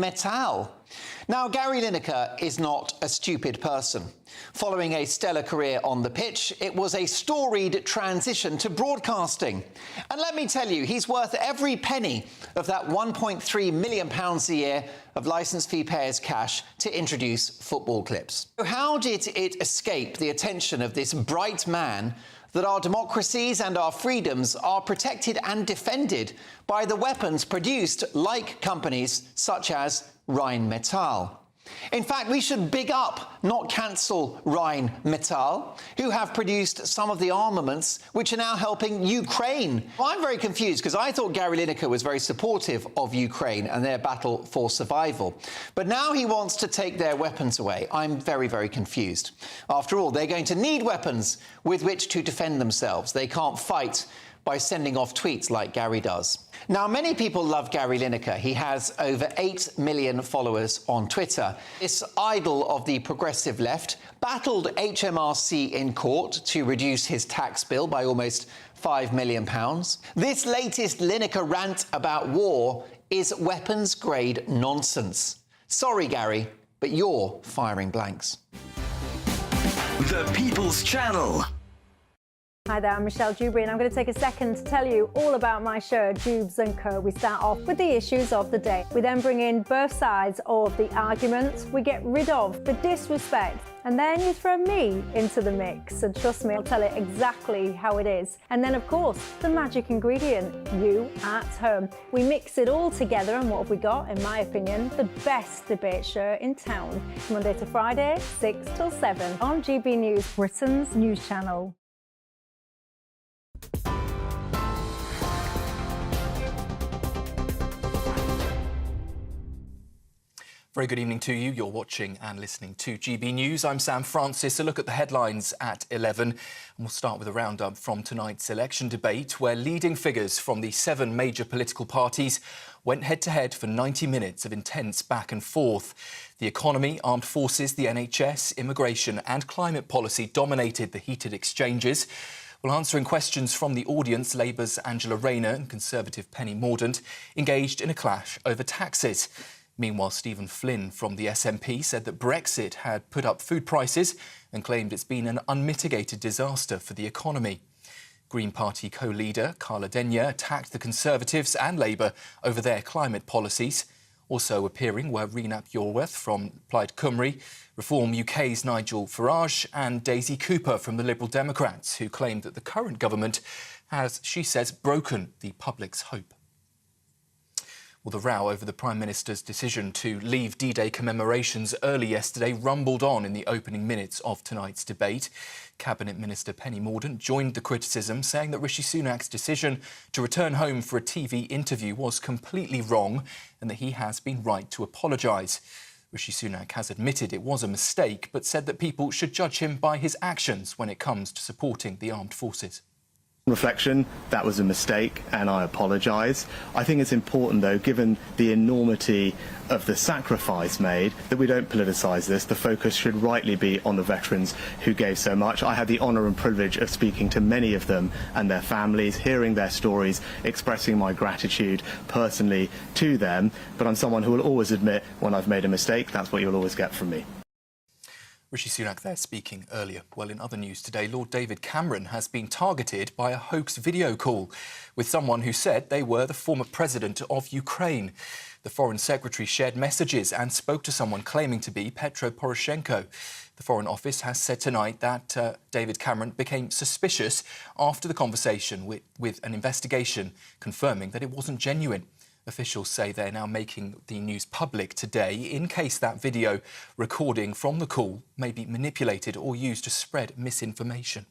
metal. Now, Gary Lineker is not a stupid person. Following a stellar career on the pitch, it was a storied transition to broadcasting. And let me tell you, he's worth every penny of that £1.3 million a year of licence fee payers' cash to introduce football clips. So how did it escape the attention of this bright man that our democracies and our freedoms are protected and defended by the weapons produced like companies such as Rheinmetall? In fact, we should big up, not cancel, Rheinmetall, who have produced some of the armaments which are now helping Ukraine. Well, I'm very confused because I thought Gary Lineker was very supportive of Ukraine and their battle for survival. But now he wants to take their weapons away. I'm very, very confused. After all, they're going to need weapons with which to defend themselves. They can't fight by sending off tweets like Gary does. Now, many people love Gary Lineker. He has over 8 million followers on Twitter. This idol of the progressive left battled HMRC in court to reduce his tax bill by almost £5 million. This latest Lineker rant about war is weapons-grade nonsense. Sorry, Gary, but you're firing blanks. The People's Channel. Hi there, I'm Michelle Dewberry, and I'm going to take a second to tell you all about my show, Dubes & Co. We start off with the issues of the day. We then bring in both sides of the argument. We get rid of the disrespect, and then you throw me into the mix. And trust me, I'll tell it exactly how it is. And then, of course, the magic ingredient, you at home. We mix it all together, and what have we got? In my opinion, the best debate show in town. Monday to Friday, 6 till 7 on GB News, Britain's news channel. Very good evening to you. You're watching and listening to GB News. I'm Sam Francis. A look at the headlines at 11. And we'll start with a roundup from tonight's election debate, where leading figures from the 7 major political parties went head-to-head for 90 minutes of intense back and forth. The economy, armed forces, the NHS, immigration and climate policy dominated the heated exchanges. Well, answering questions from the audience, Labour's Angela Rayner and Conservative Penny Mordaunt engaged in a clash over taxes. Meanwhile, Stephen Flynn from the SNP said that Brexit had put up food prices and claimed it's been an unmitigated disaster for the economy. Green Party co-leader Carla Denyer attacked the Conservatives and Labour over their climate policies. Also appearing were Rhonab Yorwerth from Plaid Cymru, Reform UK's Nigel Farage and Daisy Cooper from the Liberal Democrats, who claimed that the current government has, she says, broken the public's hope. Well, the row over the Prime Minister's decision to leave D-Day commemorations early yesterday rumbled on in the opening minutes of tonight's debate. Cabinet Minister Penny Mordaunt joined the criticism, saying that Rishi Sunak's decision to return home for a TV interview was completely wrong and that he has been right to apologise. Rishi Sunak has admitted it was a mistake, but said that people should judge him by his actions when it comes to supporting the armed forces. Reflection, that was a mistake and I apologise. I think it's important, though, given the enormity of the sacrifice made, that we don't politicise this. The focus should rightly be on the veterans who gave so much. I had the honour and privilege of speaking to many of them and their families, hearing their stories, expressing my gratitude personally to them. But I'm someone who will always admit when I've made a mistake. That's what you'll always get from me. Rishi Sunak there speaking earlier. Well, in other news today, Lord David Cameron has been targeted by a hoax video call with someone who said they were the former president of Ukraine. The Foreign Secretary shared messages and spoke to someone claiming to be Petro Poroshenko. The Foreign Office has said tonight that David Cameron became suspicious after the conversation with an investigation confirming that it wasn't genuine. Officials say they're now making the news public today in case that video recording from the call may be manipulated or used to spread misinformation.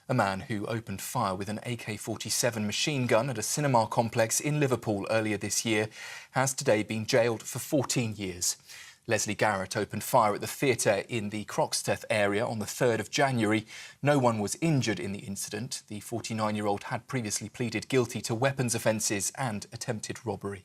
A man who opened fire with an AK-47 machine gun at a cinema complex in Liverpool earlier this year has today been jailed for 14 years. Leslie Garrett opened fire at the theatre in the Croxteth area on the 3rd of January. No one was injured in the incident. The 49-year-old had previously pleaded guilty to weapons offences and attempted robbery.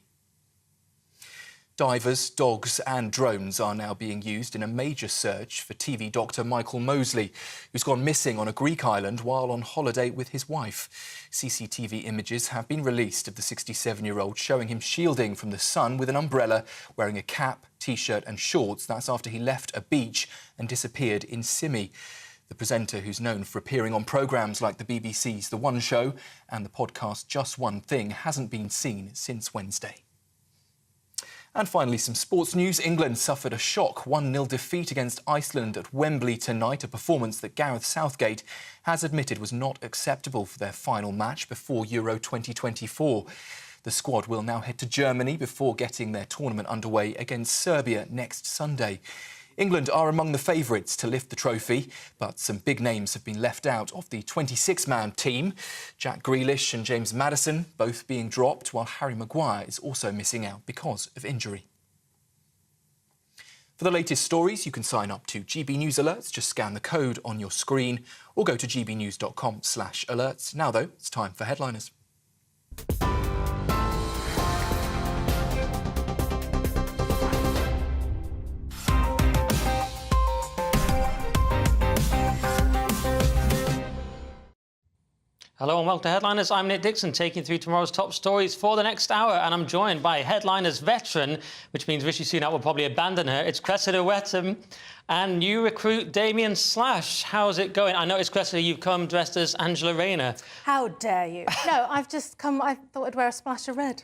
Divers, dogs and drones are now being used in a major search for TV doctor Michael Mosley, who's gone missing on a Greek island while on holiday with his wife. CCTV images have been released of the 67-year-old showing him shielding from the sun with an umbrella, wearing a cap, T-shirt and shorts. That's after he left a beach and disappeared in Simi. The presenter, who's known for appearing on programmes like the BBC's The One Show and the podcast Just One Thing, hasn't been seen since Wednesday. And finally, some sports news. England suffered a shock 1-0 defeat against Iceland at Wembley tonight, a performance that Gareth Southgate has admitted was not acceptable for their final match before Euro 2024. The squad will now head to Germany before getting their tournament underway against Serbia next Sunday. England are among the favourites to lift the trophy, but some big names have been left out of the 26-man team. Jack Grealish and James Maddison both being dropped, while Harry Maguire is also missing out because of injury. For the latest stories, you can sign up to GB News Alerts. Just scan the code on your screen or go to gbnews.com/alerts. Now, though, it's time for Headliners. Hello and welcome to Headliners. I'm Nick Dixon, taking you through tomorrow's top stories for the next hour, and I'm joined by Headliners veteran, which means Rishi Sunak will probably abandon her. It's Cressida Wetham, and new recruit Damien Slash. How's it going? I noticed, Cressida, you've come dressed as Angela Rayner. How dare you? No, I've just come. I thought I'd wear a splash of red.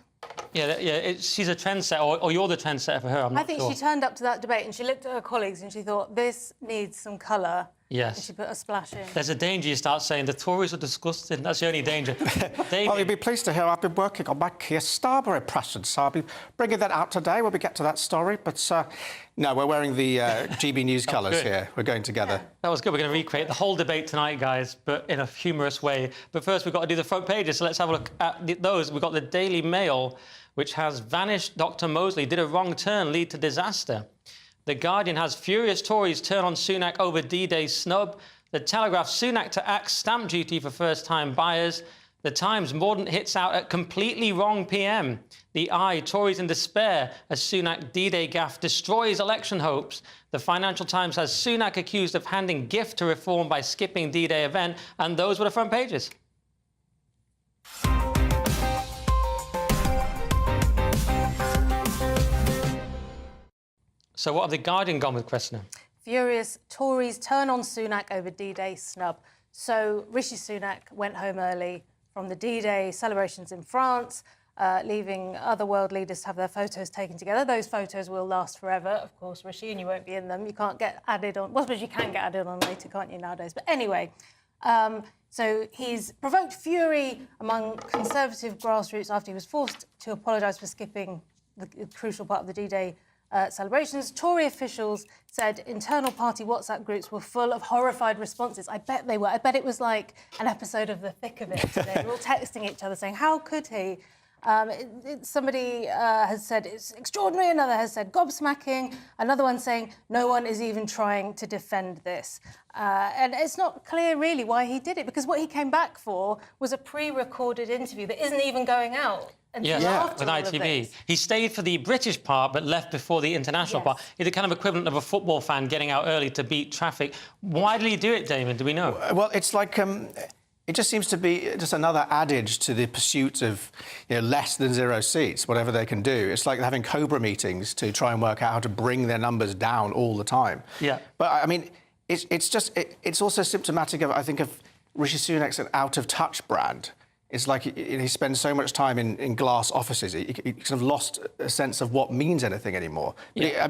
Yeah, she's a trendsetter, or you're the trendsetter for her. I'm not I think sure. she turned up to that debate and she looked at her colleagues and she thought, this needs some colour. Yes. And she put a splash in. There's a danger you start saying the Tories are disgusting. That's the only danger. Well, you'll be pleased to hear I've been working on my Keir Starmer impression, so I'll be bringing that out today when we get to that story. But no, we're wearing the GB News colours here. We're going together. That was good. We're going to recreate the whole debate tonight, guys, but in a humorous way. But first, we've got to do the front pages, so let's have a look at those. We've got the Daily Mail, which has vanished Dr Mosley, did a wrong turn, lead to disaster. The Guardian has furious Tories turn on Sunak over D-Day snub. The Telegraph, Sunak to axe stamp duty for first-time buyers. The Times, Mordaunt hits out at completely wrong PM. The Eye, Tories in despair as Sunak D-Day gaffe destroys election hopes. The Financial Times has Sunak accused of handing gift to reform by skipping D-Day event. And those were the front pages. So what have the Guardian gone with, Cressida? Furious Tories turn on Sunak over D-Day snub. So Rishi Sunak went home early from the D-Day celebrations in France, leaving other world leaders to have their photos taken together. Those photos will last forever, of course, Rishi, and you won't be in them. You can't get added on. Well, I suppose you can get added on later, can't you, nowadays? But anyway, so he's provoked fury among Conservative grassroots after he was forced to apologise for skipping the crucial part of the D-Day celebrations. Tory officials said internal party WhatsApp groups were full of horrified responses. I bet they were. I bet it was like an episode of The Thick of It. They were all texting each other saying, how could he? Somebody has said it's extraordinary. Another has said gobsmacking. Another one saying no one is even trying to defend this. And it's not clear really why he did it, because what he came back for was a pre-recorded interview that isn't even going out. Yes, with ITV. He stayed for the British part but left before the international part. He's the kind of equivalent of a football fan getting out early to beat traffic. Why did he do it, Damon? Do we know? Well, it's like... It just seems to be just another adage to the pursuit of less than 0 seats, whatever they can do. It's like having Cobra meetings to try and work out how to bring their numbers down all the time. Yeah. But, I mean, it's also symptomatic of, I think, of Rishi Sunak's an out-of-touch brand. It's like he spends so much time in glass offices, he kind of lost a sense of what means anything anymore. Yeah.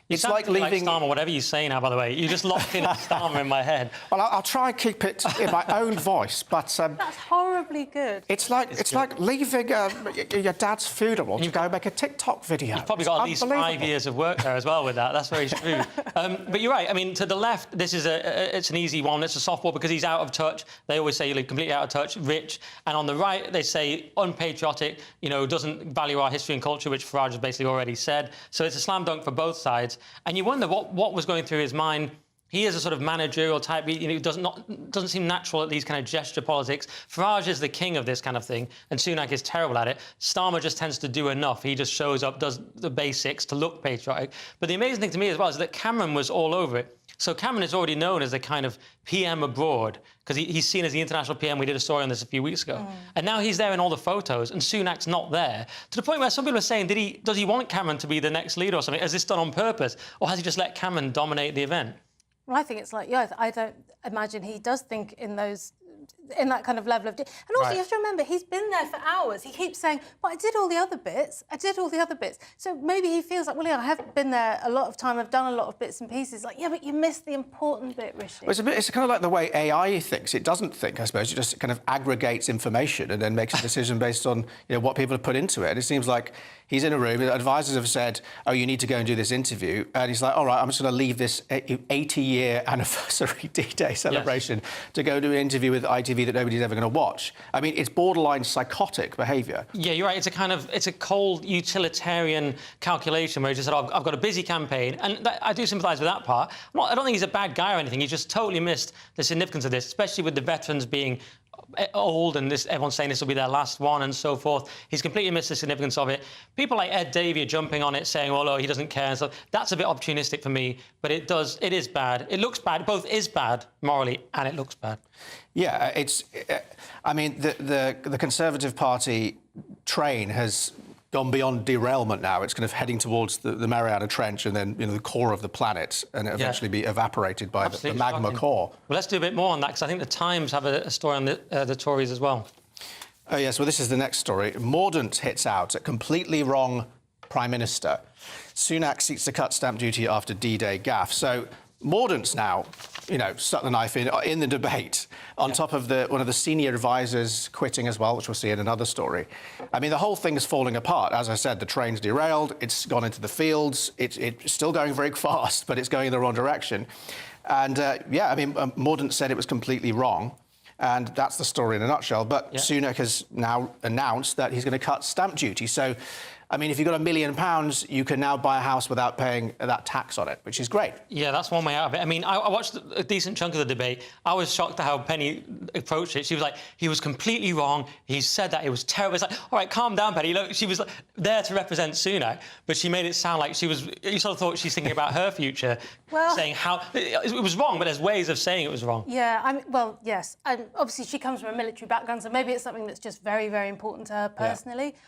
It's like leaving... Starmer, whatever you say now, by the way. You just locked in Starmer in my head. Well, I'll try and keep it in my own voice, but... That's horribly good. It's like leaving your dad's funeral to go make a TikTok video. You've probably got at least 5 years of work there as well with that. That's very true. But you're right. I mean, to the left, this is it's an easy one. It's a softball because he's out of touch. They always say you're completely out of touch, rich. And on the right, they say unpatriotic, doesn't value our history and culture, which Farage has basically already said. So it's a slam dunk for both sides. And you wonder what was going through his mind He is a sort of managerial type. It doesn't seem natural at these kind of gesture politics. Farage is the king of this kind of thing, and Sunak is terrible at it. Starmer just tends to do enough. He just shows up, does the basics to look patriotic. But the amazing thing to me as well is that Cameron was all over it. So Cameron is already known as the kind of PM abroad, because he's seen as the international PM. We did a story on this a few weeks ago. And now he's there in all the photos, and Sunak's not there. To the point where some people are saying, does he want Cameron to be the next leader or something? Has this done on purpose? Or has he just let Cameron dominate the event? Well, I think it's like, yeah, I don't imagine he does think in that kind of level of... And also, you have to remember, he's been there for hours. He keeps saying, but I did all the other bits. So maybe he feels like, well, yeah, I have been there a lot of time. I've done a lot of bits and pieces. Like, yeah, but you missed the important bit, Rishi. Well, it's kind of like the way AI thinks. It doesn't think, I suppose. It just kind of aggregates information and then makes a decision based on what people have put into it. And it seems like he's in a room, advisors have said, oh, you need to go and do this interview. And he's like, all right, I'm just going to leave this 80-year anniversary D-Day celebration to go do an interview with ITV that nobody's ever going to watch. I mean, it's borderline psychotic behaviour. Yeah, you're right. It's a cold utilitarian calculation where he just said, I've got a busy campaign. And I do sympathise with that part. I don't think he's a bad guy or anything. He just totally missed the significance of this, especially with the veterans being old and everyone's saying this will be their last one and so forth. He's completely missed the significance of it. People like Ed Davey are jumping on it saying, well, oh, he doesn't care and stuff. That's a bit opportunistic for me, but it is bad. It looks bad. It both is bad morally and it looks bad. Yeah, I mean, the Conservative Party train has gone beyond derailment now. It's kind of heading towards the Mariana Trench and then the core of the planet, and eventually be evaporated by the magma core. Well, let's do a bit more on that, because I think the Times have a story on the Tories as well. Oh, yes, well, this is the next story. Mordaunt hits out at completely wrong Prime Minister. Sunak seeks to cut stamp duty after D-Day gaffe. So Mordaunt's now, stuck the knife in the debate, on top of one of the senior advisors quitting as well, which we'll see in another story. I mean, the whole thing is falling apart. As I said, the train's derailed, it's gone into the fields, it's still going very fast, but it's going in the wrong direction. And, Mordaunt said it was completely wrong. And that's the story in a nutshell. But Sunak has now announced that he's going to cut stamp duty. So, I mean, if you've got £1 million, you can now buy a house without paying that tax on it, which is great. Yeah, that's one way out of it. I mean, I watched a decent chunk of the debate. I was shocked at how Penny approached it. She was like, he was completely wrong. He said that. It was terrible. It's like, all right, calm down, Penny. Look, she was there to represent Sunak, but she made it sound like you sort of thought she's thinking about her future, saying how... It was wrong, but there's ways of saying it was wrong. Yeah, well, yes. And obviously, she comes from a military background, so maybe it's something that's just very, very important to her personally. Yeah.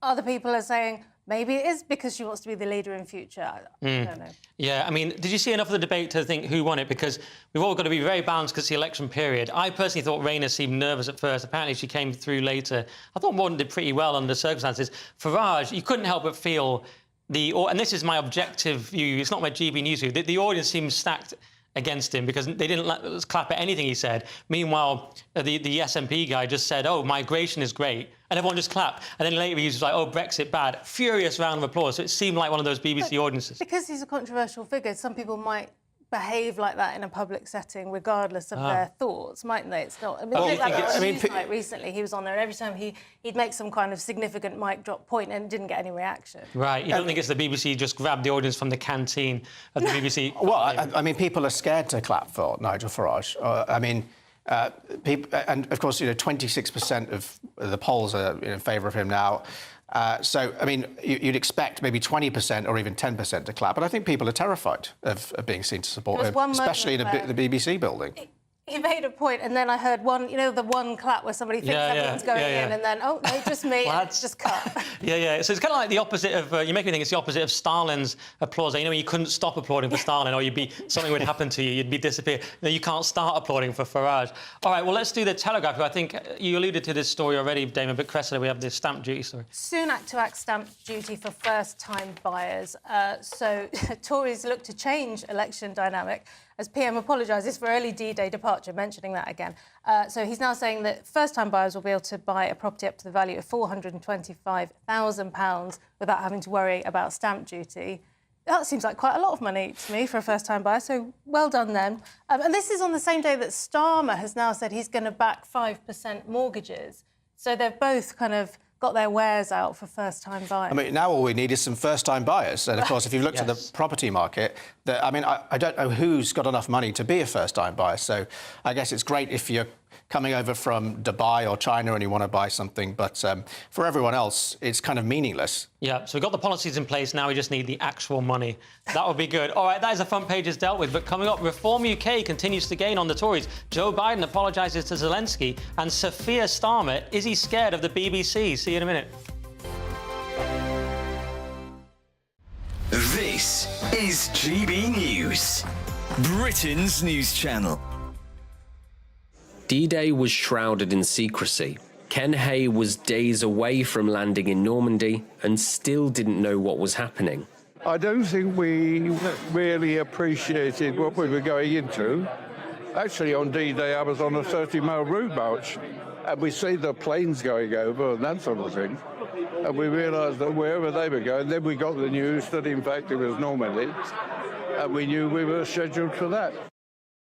Other people are saying maybe it is because she wants to be the leader in future. I don't know. Yeah, I mean, did you see enough of the debate to think who won it? Because we've all got to be very balanced because it's the election period. I personally thought Rayner seemed nervous at first. Apparently, she came through later. I thought Mordaunt did pretty well under the circumstances. Farage, you couldn't help but feel and this is my objective view, it's not my GBNews view, the audience seemed stacked against him because they didn't clap at anything he said. Meanwhile, the SNP guy just said, oh, migration is great. And everyone just clapped. And then later he was like, oh, Brexit bad. Furious round of applause. So it seemed like one of those BBC audiences. Because he's a controversial figure, some people might behave like that in a public setting, regardless of their thoughts, mightn't they? It's not... recently, he was on there, and every time he'd make some kind of significant mic drop point and didn't get any reaction. Right. You don't think it's the BBC just grabbed the audience from the canteen of the BBC? Well, I mean, people are scared to clap for Nigel Farage. And of course, 26% of the polls are in favour of him now. So, I mean, you'd expect maybe 20% or even 10% to clap. But I think people are terrified of being seen to support him, especially in the BBC building. He made a point, and then I heard the one clap where somebody thinks everyone's going in, and then, oh, no, just me, and it's just cut. So it's kind of like the opposite of, you make me think it's the opposite of Stalin's applause. You couldn't stop applauding for Stalin, or something would happen to you, you'd be disappear. You can't start applauding for Farage. All right, well, let's do the Telegraph, who I think you alluded to this story already, Damon, but Cressida, we have the stamp duty story. Sunak to act stamp duty for first-time buyers. So Tories look to change election dynamic as PM apologises for early D-Day departure, mentioning that again. So he's now saying that first-time buyers will be able to buy a property up to the value of £425,000 without having to worry about stamp duty. That seems like quite a lot of money to me for a first-time buyer, so well done then. And this is on the same day that Starmer has now said he's going to back 5% mortgages. So they've both kind of got their wares out for first-time buyers. I mean, now all we need is some first-time buyers. And, of course, if you've looked at the property market, I mean, I don't know who's got enough money to be a first-time buyer, so I guess it's great if you're coming over from Dubai or China and you want to buy something, but for everyone else, it's kind of meaningless. Yeah, so we've got the policies in place, now we just need the actual money. That would be good. All right, that is the front pages dealt with, but coming up, Reform UK continues to gain on the Tories. Joe Biden apologises to Zelensky, and Sophia Starmer, is he scared of the BBC? See you in a minute. This is GB News, Britain's news channel. D-Day was shrouded in secrecy. Ken Hay was days away from landing in Normandy and still didn't know what was happening. I don't think we really appreciated what we were going into. Actually, on D-Day, I was on a 30-mile route march, and we see the planes going over and that sort of thing. And we realised that wherever they were going, then we got the news that, in fact, it was Normandy, and we knew we were scheduled for that.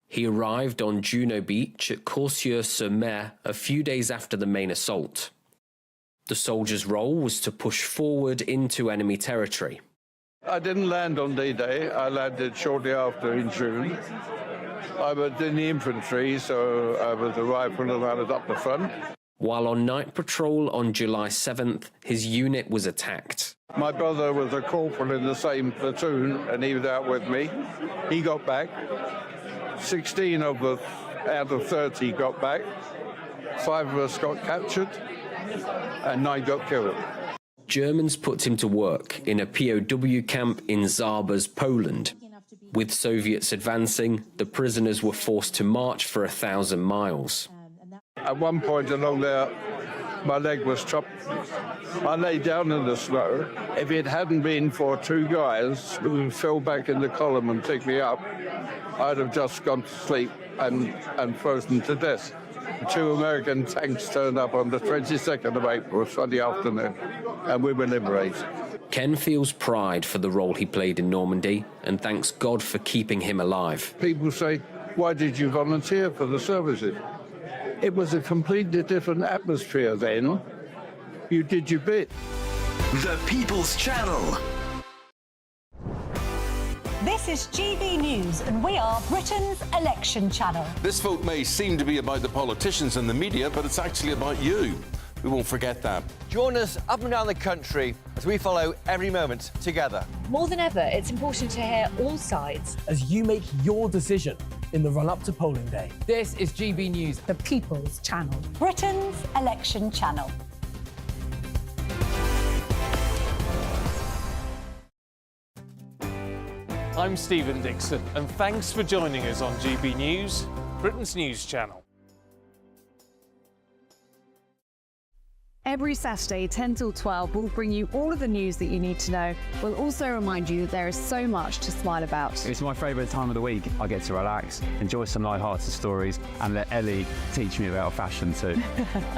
He arrived on Juno Beach at Coursieux-sur-Mer a few days after the main assault. The soldiers' role was to push forward into enemy territory. I didn't land on D-Day. I landed shortly after in June. I was in the infantry, so I was a rifle and I was up the front. While on night patrol on July 7th, his unit was attacked. My brother was a corporal in the same platoon, and he was out with me. He got back. 16 of us out of 30 got back. 5 of us got captured, and 9 got killed. Germans put him to work in a POW camp in Zabas, Poland. With Soviets advancing, the prisoners were forced to march for 1,000 miles. At one point along there, my leg was chopped. I lay down in the snow. If it hadn't been for 2 guys who fell back in the column and picked me up, I'd have just gone to sleep and frozen to death. 2 American tanks turned up on the 22nd of April, Sunday afternoon, and we were liberated. Ken feels pride for the role he played in Normandy and thanks God for keeping him alive. People say, why did you volunteer for the services? It was a completely different atmosphere then. You did your bit. The People's Channel. This is GB News, and we are Britain's election channel. This vote may seem to be about the politicians and the media, but it's actually about you. We won't forget that. Join us up and down the country as we follow every moment together. More than ever, it's important to hear all sides as you make your decision in the run-up to polling day. This is GB News, the People's Channel. Britain's election channel. I'm Stephen Dixon, and thanks for joining us on GB News, Britain's news channel. Every Saturday, 10 till 12, we'll bring you all of the news that you need to know. We'll also remind you that there is so much to smile about. It's my favourite time of the week. I get to relax, enjoy some light-hearted stories, and let Ellie teach me about fashion too.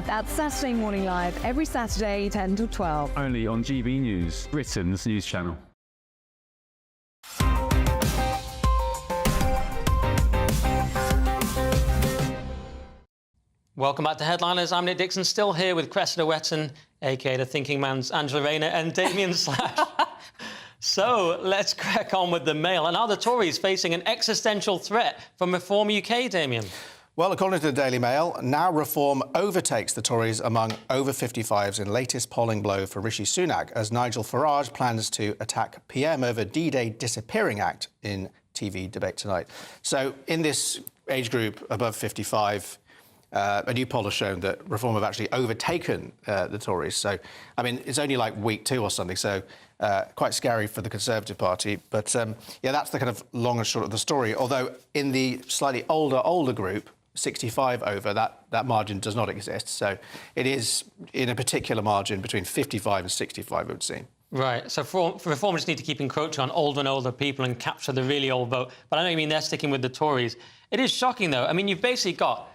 That's Saturday Morning Live, every Saturday, 10 till 12. Only on GB News, Britain's news channel. Welcome back to Headliners. I'm Nick Dixon, still here with Cressida Wetton, a.k.a. the Thinking Man's Angela Rayner, and Damien Slash. So let's crack on with the Mail. And are the Tories facing an existential threat from Reform UK, Damien? Well, according to the Daily Mail, now Reform overtakes the Tories among over 55s in latest polling blow for Rishi Sunak, as Nigel Farage plans to attack PM over D-Day Disappearing Act in TV debate tonight. So in this age group above 55, a new poll has shown that Reform have actually overtaken the Tories. So, I mean, it's only like week 2 or something, so quite scary for the Conservative Party. But, yeah, that's the kind of long and short of the story. Although in the slightly older group, 65 over, that margin does not exist. So it is in a particular margin between 55 and 65, it would seem. Right, so for Reform just need to keep encroaching on older and older people and capture the really old vote. But I know you mean they're sticking with the Tories. It is shocking, though. I mean, you've basically got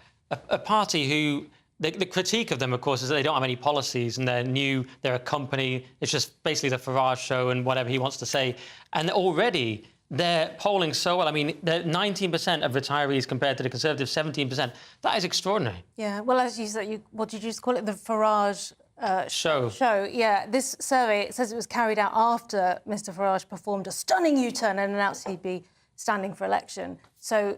a party who, the critique of them, of course, is that they don't have any policies and they're new, they're a company, it's just basically the Farage show and whatever he wants to say. And already they're polling so well. I mean, they're 19% of retirees compared to the Conservative 17%. That is extraordinary. Yeah, well, as you said, what did you just call it? The Farage show. Yeah, this survey, it says it was carried out after Mr Farage performed a stunning U-turn and announced he'd be standing for election. So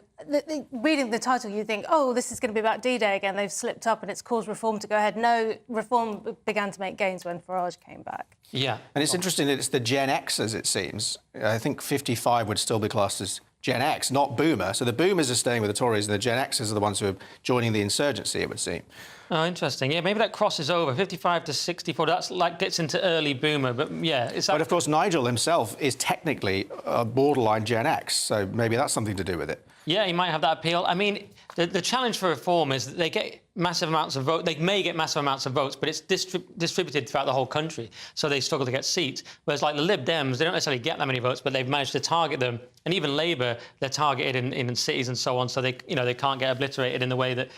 reading the title, you think, oh, this is going to be about D-Day again. They've slipped up and it's caused Reform to go ahead. No, Reform began to make gains when Farage came back. Yeah. And it's interesting that it's the Gen Xers, it seems. I think 55 would still be classed as Gen X, not Boomer. So the Boomers are staying with the Tories and the Gen Xers are the ones who are joining the insurgency, it would seem. Oh, interesting. Yeah, maybe that crosses over 55 to 64. That's like gets into early Boomer, but yeah. But of course, Nigel himself is technically a borderline Gen X, so maybe that's something to do with it. Yeah, he might have that appeal. I mean, the challenge for Reform is that they get massive amounts of votes. They may get massive amounts of votes, but it's distributed throughout the whole country, so they struggle to get seats. Whereas, like the Lib Dems, they don't necessarily get that many votes, but they've managed to target them. And even Labour, they're targeted in cities and so on, so they can't get obliterated in the way that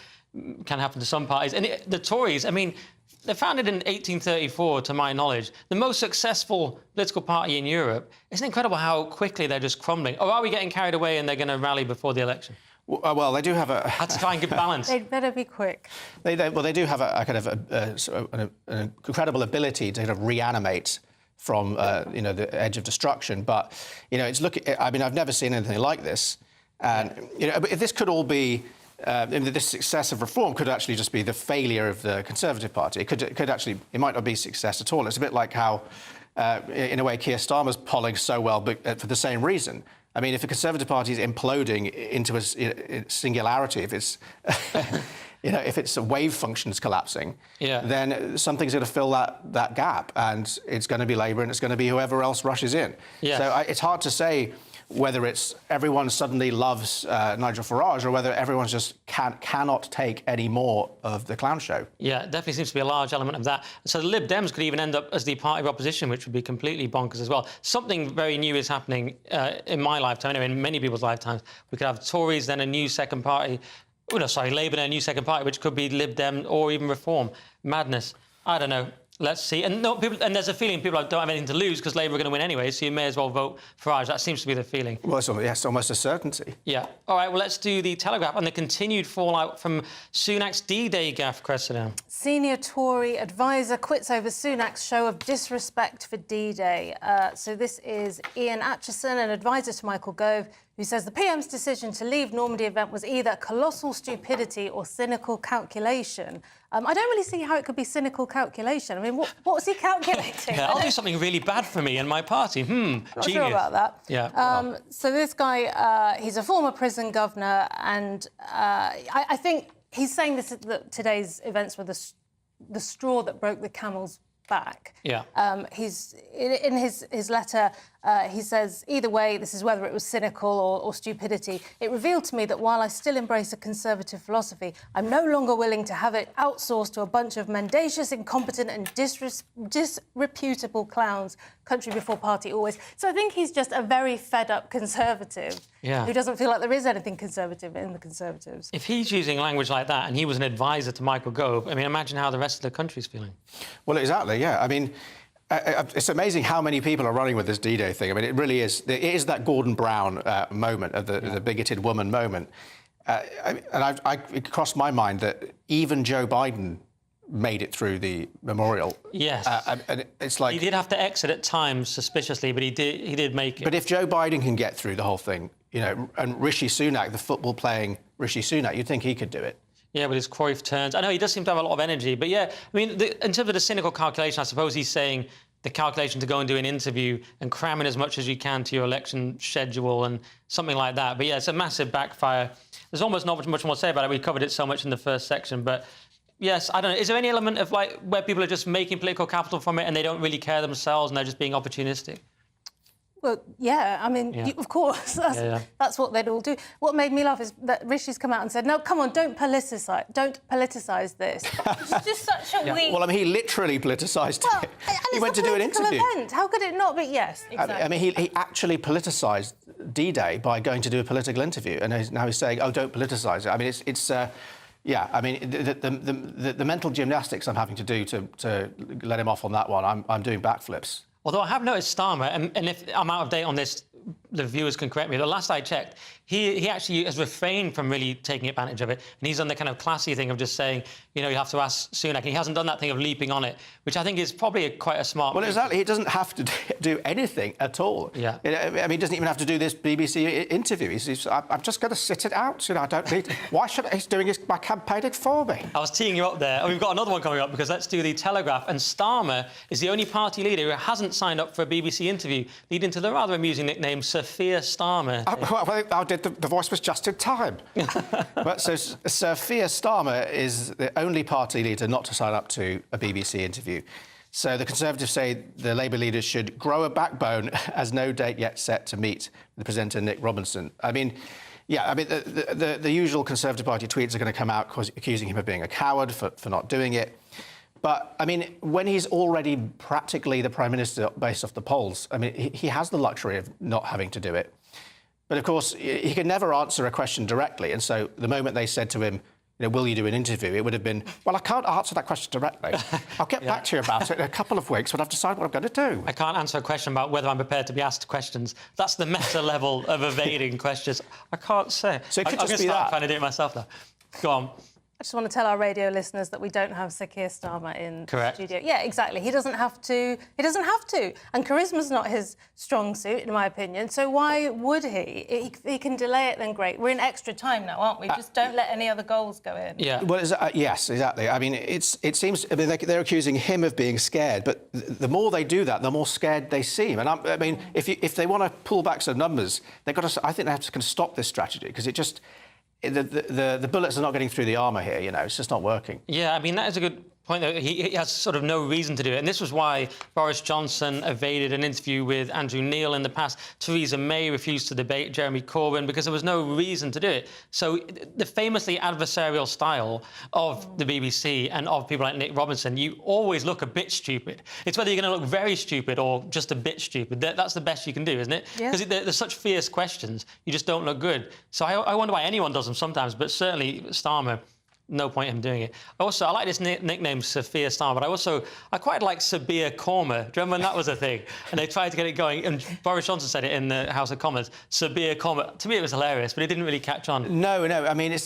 can happen to some parties. And the Tories, I mean, they're founded in 1834, to my knowledge. The most successful political party in Europe. It's incredible how quickly they're just crumbling. Or are we getting carried away and they're going to rally before the election? Well, they do have a... Had to try and get balance. They'd better be quick. They do have a kind of an incredible ability to kind of reanimate from the edge of destruction. But I mean, I've never seen anything like this. And this could all be. This success of Reform could actually just be the failure of the Conservative Party. It might not be success at all. It's a bit like how, in a way, Keir Starmer's polling so well, but for the same reason. I mean, if the Conservative Party is imploding into a singularity, if it's if its wave function's collapsing, then something's going to fill that gap, and it's going to be Labour and it's going to be whoever else rushes in. Yes. So it's hard to say whether it's everyone suddenly loves Nigel Farage or whether everyone just cannot take any more of the clown show. Yeah, it definitely seems to be a large element of that. So the Lib Dems could even end up as the party of opposition, which would be completely bonkers as well. Something very new is happening in my lifetime, anyway, in many people's lifetimes. We could have Tories, then a new second party. Oh, no, sorry, Labour, then a new second party, which could be Lib Dem or even Reform. Madness. I don't know. Let's see. And there's a feeling people don't have anything to lose because Labour are going to win anyway, so you may as well vote Farage. That seems to be the feeling. Well, it's almost a certainty. Yeah. All right, well, let's do the Telegraph and the continued fallout from Sunak's D-Day gaffe, Cressida. Senior Tory advisor quits over Sunak's show of disrespect for D-Day. So this is Ian Atchison, an advisor to Michael Gove, who says the PM's decision to leave Normandy event was either colossal stupidity or cynical calculation. I don't really see how it could be cynical calculation. I mean, what was he calculating? Yeah, I'll do something really bad for me and my party. Not genius. sure about that. Yeah. So this guy, he's a former prison governor, and I think he's saying that today's events were the straw that broke the camel's back. Yeah. He's in his letter. He says, either way, this is whether it was cynical or stupidity. It revealed to me that while I still embrace a conservative philosophy, I'm no longer willing to have it outsourced to a bunch of mendacious, incompetent and disreputable clowns, country before party always. So I think he's just a very fed-up conservative who doesn't feel like there is anything conservative in the Conservatives. If he's using language like that and he was an advisor to Michael Gove, I mean, imagine how the rest of the country's feeling. Well, exactly, yeah. I mean, it's amazing how many people are running with this D-Day thing. I mean, it really is. It is that Gordon Brown moment, of the bigoted woman moment. It crossed my mind that even Joe Biden made it through the memorial. Yes. And it's like... He did have to exit at times suspiciously, but he did make it. But if Joe Biden can get through the whole thing, and Rishi Sunak, the football-playing Rishi Sunak, you'd think he could do it. Yeah, with his Cruyff turns. I know he does seem to have a lot of energy, but yeah, I mean, in terms of the cynical calculation, I suppose he's saying the calculation to go and do an interview and cram in as much as you can to your election schedule and something like that. But yeah, it's a massive backfire. There's almost not much more to say about it. We covered it so much in the first section, but yes, I don't know. Is there any element of like where people are just making political capital from it and they don't really care themselves and they're just being opportunistic? Well, yeah, I mean, of course, that's what they'd all do. What made me laugh is that Rishi's come out and said, no, come on, don't politicise this. It's just such a weak... Well, I mean, he literally politicised it. He went to do an interview. Event. How could it not be? Yes, exactly. I mean, he actually politicised D-Day by going to do a political interview, and now he's saying, oh, don't politicise it. I mean, yeah, I mean, the mental gymnastics I'm having to do to let him off on that one, I'm doing backflips. Although I have noticed Starmer, and if I'm out of date on this, the viewers can correct me. The last I checked, he actually has refrained from really taking advantage of it, and he's done the kind of classy thing of just saying, you know, you have to ask Sunak, and he hasn't done that thing of leaping on it, which I think is probably quite a smart. Well, exactly. He doesn't have to do anything at all. Yeah. I mean, he doesn't even have to do this BBC interview. I'm just going to sit it out. You know, I don't need. Why should he's doing my campaigning for me? I was teeing you up there, and we've got another one coming up because let's do the Telegraph. And Starmer is the only party leader who hasn't signed up for a BBC interview, leading to the rather amusing nickname Sophia Starmer. The voice was just in time. But so Sophia Starmer is the only party leader not to sign up to a BBC interview. So the Conservatives say the Labour leaders should grow a backbone as no date yet set to meet the presenter Nick Robinson. I mean, yeah, I mean, the usual Conservative Party tweets are going to come out accusing him of being a coward for not doing it. But, I mean, when he's already practically the Prime Minister based off the polls, I mean, he has the luxury of not having to do it. But, of course, he can never answer a question directly. And so the moment they said to him, you know, will you do an interview? It would have been, well, I can't answer that question directly. I'll get back to you about it in a couple of weeks when I've decided what I'm going to do. I can't answer a question about whether I'm prepared to be asked questions. That's the meta level of evading questions. I can't say. So it could I'm just going be to start that. trying to do it myself now. Go on. I just want to tell our radio listeners that we don't have Sir Keir Starmer in Correct. the studio. Yeah, exactly. He doesn't have to. He doesn't have to. And charisma's not his strong suit, in my opinion. So why would he? If he can delay it, then great. We're in extra time now, aren't we? Just don't let any other goals go in. Yeah. Well, yes, exactly. I mean, it seems. I mean, they're accusing him of being scared, but the more they do that, the more scared they seem. And I mean, if they want to pull back some numbers, they've got to. I think they have to kind of stop this strategy because it just. The bullets are not getting through the armour here, you know, it's just not working. Yeah, I mean, that is a good point, though. He has sort of no reason to do it. And this was why Boris Johnson evaded an interview with Andrew Neil in the past. Theresa May refused to debate Jeremy Corbyn because there was no reason to do it. So the famously adversarial style of the BBC and of people like Nick Robinson, you always look a bit stupid. It's whether you're going to look very stupid or just a bit stupid. That's the best you can do, isn't it? Yeah. Because there's such fierce questions, you just don't look good. So I wonder why anyone does them sometimes, but certainly Starmer, no point in him doing it. Also, I like this nickname, Sophia Starmer, but I quite like Sabir Korma. Do you remember when that was a thing? And they tried to get it going, and Boris Johnson said it in the House of Commons, Sabir Korma. To me, it was hilarious, but it didn't really catch on. No. I mean,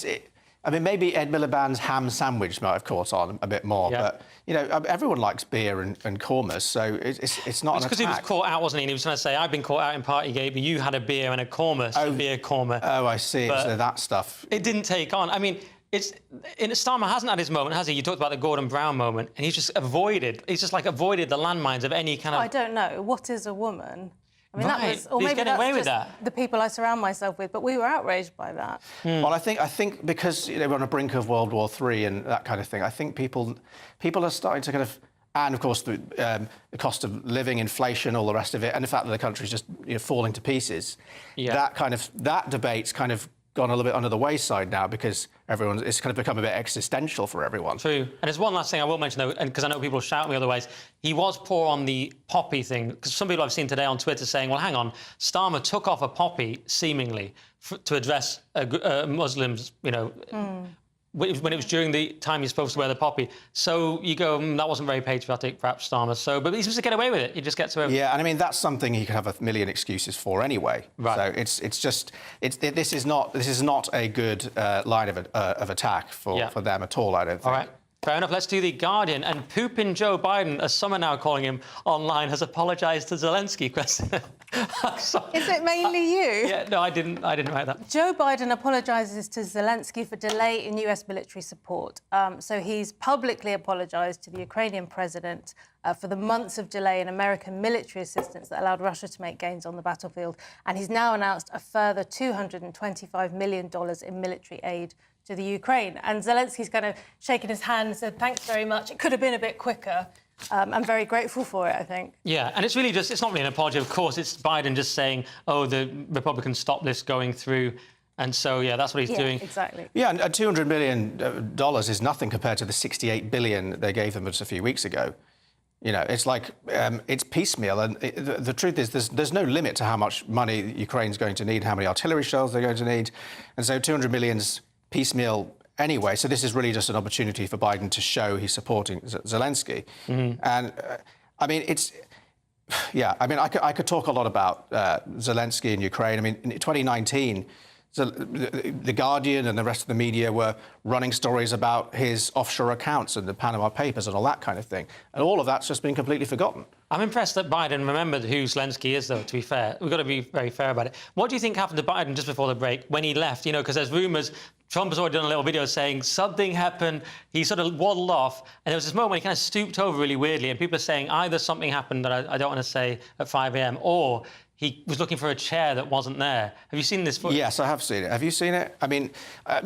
I mean, maybe Ed Miliband's ham sandwich might have caught on a bit more, but, you know, everyone likes beer and kormas, so it's not an attack. It's because he was caught out, wasn't he? And he was trying to say, I've been caught out in Partygate, but you had a beer and a korma, Sabir Korma. Oh, I see. So that stuff. It didn't take on. I mean, Starmer hasn't had his moment, has he? You talked about the Gordon Brown moment, and he's just avoided the landmines of any kind of... I don't know. What is a woman? I mean, right. that was, or he's maybe getting that's away with just that. the people I surround myself with, but we were outraged by that. Well, I think because we're on the brink of World War III and that kind of thing, I think people are starting to kind of, and of course the cost of living, inflation, all the rest of it, and the fact that the country's just falling to pieces. Yeah. That debate's kind of gone a little bit under the wayside now because it's kind of become a bit existential for everyone. True. And there's one last thing I will mention, though, because I know people will shout at me otherwise. He was poor on the poppy thing, because some people I've seen today on Twitter saying, well, hang on, Starmer took off a poppy, seemingly, to address Muslims, you know, when it was during the time you're supposed to wear the poppy. So you go, that wasn't very patriotic, perhaps, Starmer. So, but he's supposed to get away with it. He just gets away with it. Yeah, and I mean, that's something he could have a million excuses for anyway. Right. So this is not a good line of attack for them at all, I don't think. All right. Fair enough. Let's do The Guardian. And Poopin' Joe Biden, as some are now calling him online, has apologised to Zelensky. Is it mainly you? Yeah, no, I didn't write that. Joe Biden apologises to Zelensky for delay in US military support. So he's publicly apologised to the Ukrainian president for the months of delay in American military assistance that allowed Russia to make gains on the battlefield. And he's now announced a further $225 million in military aid to the Ukraine. And Zelensky's kind of shaking his hand and said, thanks very much. It could have been a bit quicker. I'm very grateful for it, I think. Yeah, and it's really just, it's not really an apology, of course. It's Biden just saying, oh, the Republicans stopped this going through. And so, yeah, that's what he's doing. Exactly. Yeah, and $200 million is nothing compared to the $68 billion they gave them just a few weeks ago. You know, it's like, it's piecemeal. And the truth is, there's no limit to how much money Ukraine's going to need, how many artillery shells they're going to need. And so 200 million's piecemeal anyway. So this is really just an opportunity for Biden to show he's supporting Zelensky. And, I mean, Yeah, I mean, I could talk a lot about Zelensky in Ukraine. I mean, in 2019, the Guardian and the rest of the media were running stories about his offshore accounts and the Panama Papers and all that kind of thing. And all of that's just been completely forgotten. I'm impressed that Biden remembered who Zelensky is, though, to be fair. We've got to be very fair about it. What do you think happened to Biden just before the break when he left? You know, because there's rumours, Trump has already done a little video saying something happened. He sort of waddled off. And there was this moment when he kind of stooped over really weirdly. And people are saying either something happened that I don't want to say at 5 a.m. or he was looking for a chair that wasn't there. Have you seen this footage? Yes, I have seen it. Have you seen it? I mean,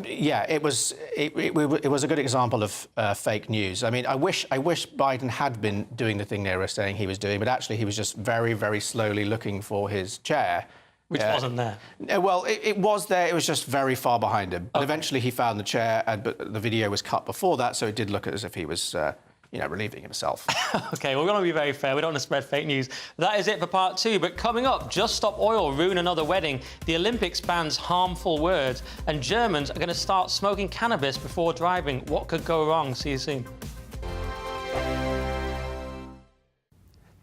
yeah, it was a good example of fake news. I mean, I wish Biden had been doing the thing they were saying he was doing, but actually he was just very, very slowly looking for his chair. Which wasn't there. Well, it was there. It was just very far behind him. But eventually he found the chair, but the video was cut before that, so it did look as if he was relieving himself. OK, we're going to be very fair. We don't want to spread fake news. That is it for part 2. But coming up, Just Stop Oil ruin another wedding. The Olympics bans harmful words. And Germans are going to start smoking cannabis before driving. What could go wrong? See you soon.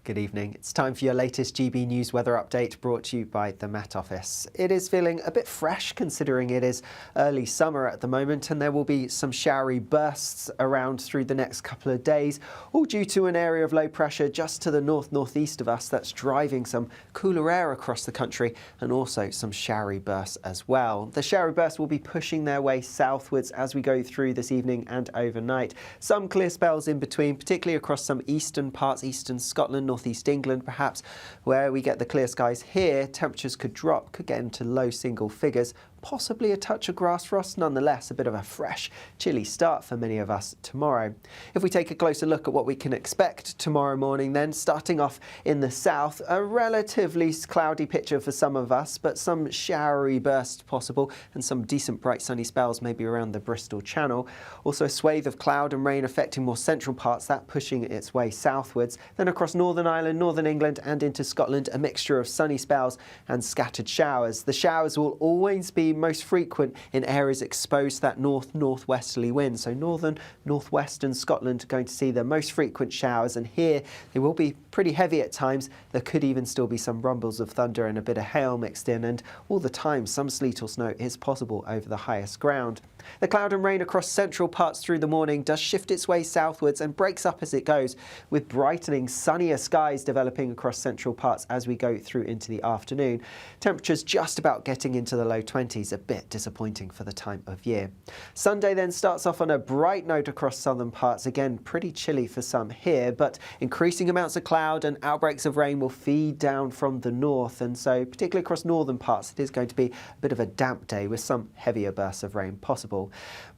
Good evening. It's time for your latest GB News weather update brought to you by the Met Office. It is feeling a bit fresh considering it is early summer at the moment and there will be some showery bursts around through the next couple of days, all due to an area of low pressure just to the north-northeast of us that's driving some cooler air across the country and also some showery bursts as well. The showery bursts will be pushing their way southwards as we go through this evening and overnight. Some clear spells in between, particularly across some eastern parts, eastern Scotland, northeast England perhaps, where we get the clear skies here. Temperatures could drop, could get into low single figures, possibly a touch of grass frost. Nonetheless, a bit of a fresh, chilly start for many of us tomorrow. If we take a closer look at what we can expect tomorrow morning then, starting off in the south, a relatively cloudy picture for some of us, but some showery bursts possible and some decent bright sunny spells maybe around the Bristol Channel. Also a swathe of cloud and rain affecting more central parts, that pushing its way southwards. Then across Northern Ireland, Northern England and into Scotland, a mixture of sunny spells and scattered showers. The showers will always be most frequent in areas exposed to that north-northwesterly wind. So northern, northwestern Scotland are going to see the most frequent showers, and here they will be pretty heavy at times. There could even still be some rumbles of thunder and a bit of hail mixed in, and all the time some sleet or snow is possible over the highest ground. The cloud and rain across central parts through the morning does shift its way southwards and breaks up as it goes, with brightening, sunnier skies developing across central parts as we go through into the afternoon. Temperatures just about getting into the low 20s, a bit disappointing for the time of year. Sunday then starts off on a bright note across southern parts, again pretty chilly for some here, but increasing amounts of cloud and outbreaks of rain will feed down from the north, and so particularly across northern parts it is going to be a bit of a damp day with some heavier bursts of rain possible.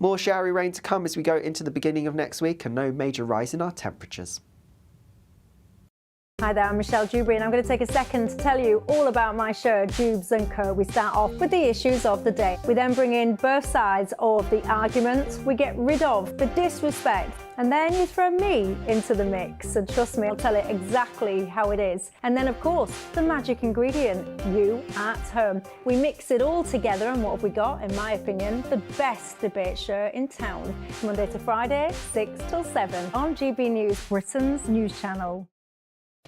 More showery rain to come as we go into the beginning of next week and no major rise in our temperatures. Hi there, I'm Michelle Dewberry and I'm going to take a second to tell you all about my show, Jubes & Co. We start off with the issues of the day. We then bring in both sides of the argument. We get rid of the disrespect. And then you throw me into the mix. And trust me, I'll tell it exactly how it is. And then, of course, the magic ingredient, you at home. We mix it all together and what have we got, in my opinion, the best debate show in town. Monday to Friday, 6 till 7 on GB News, Britain's news channel.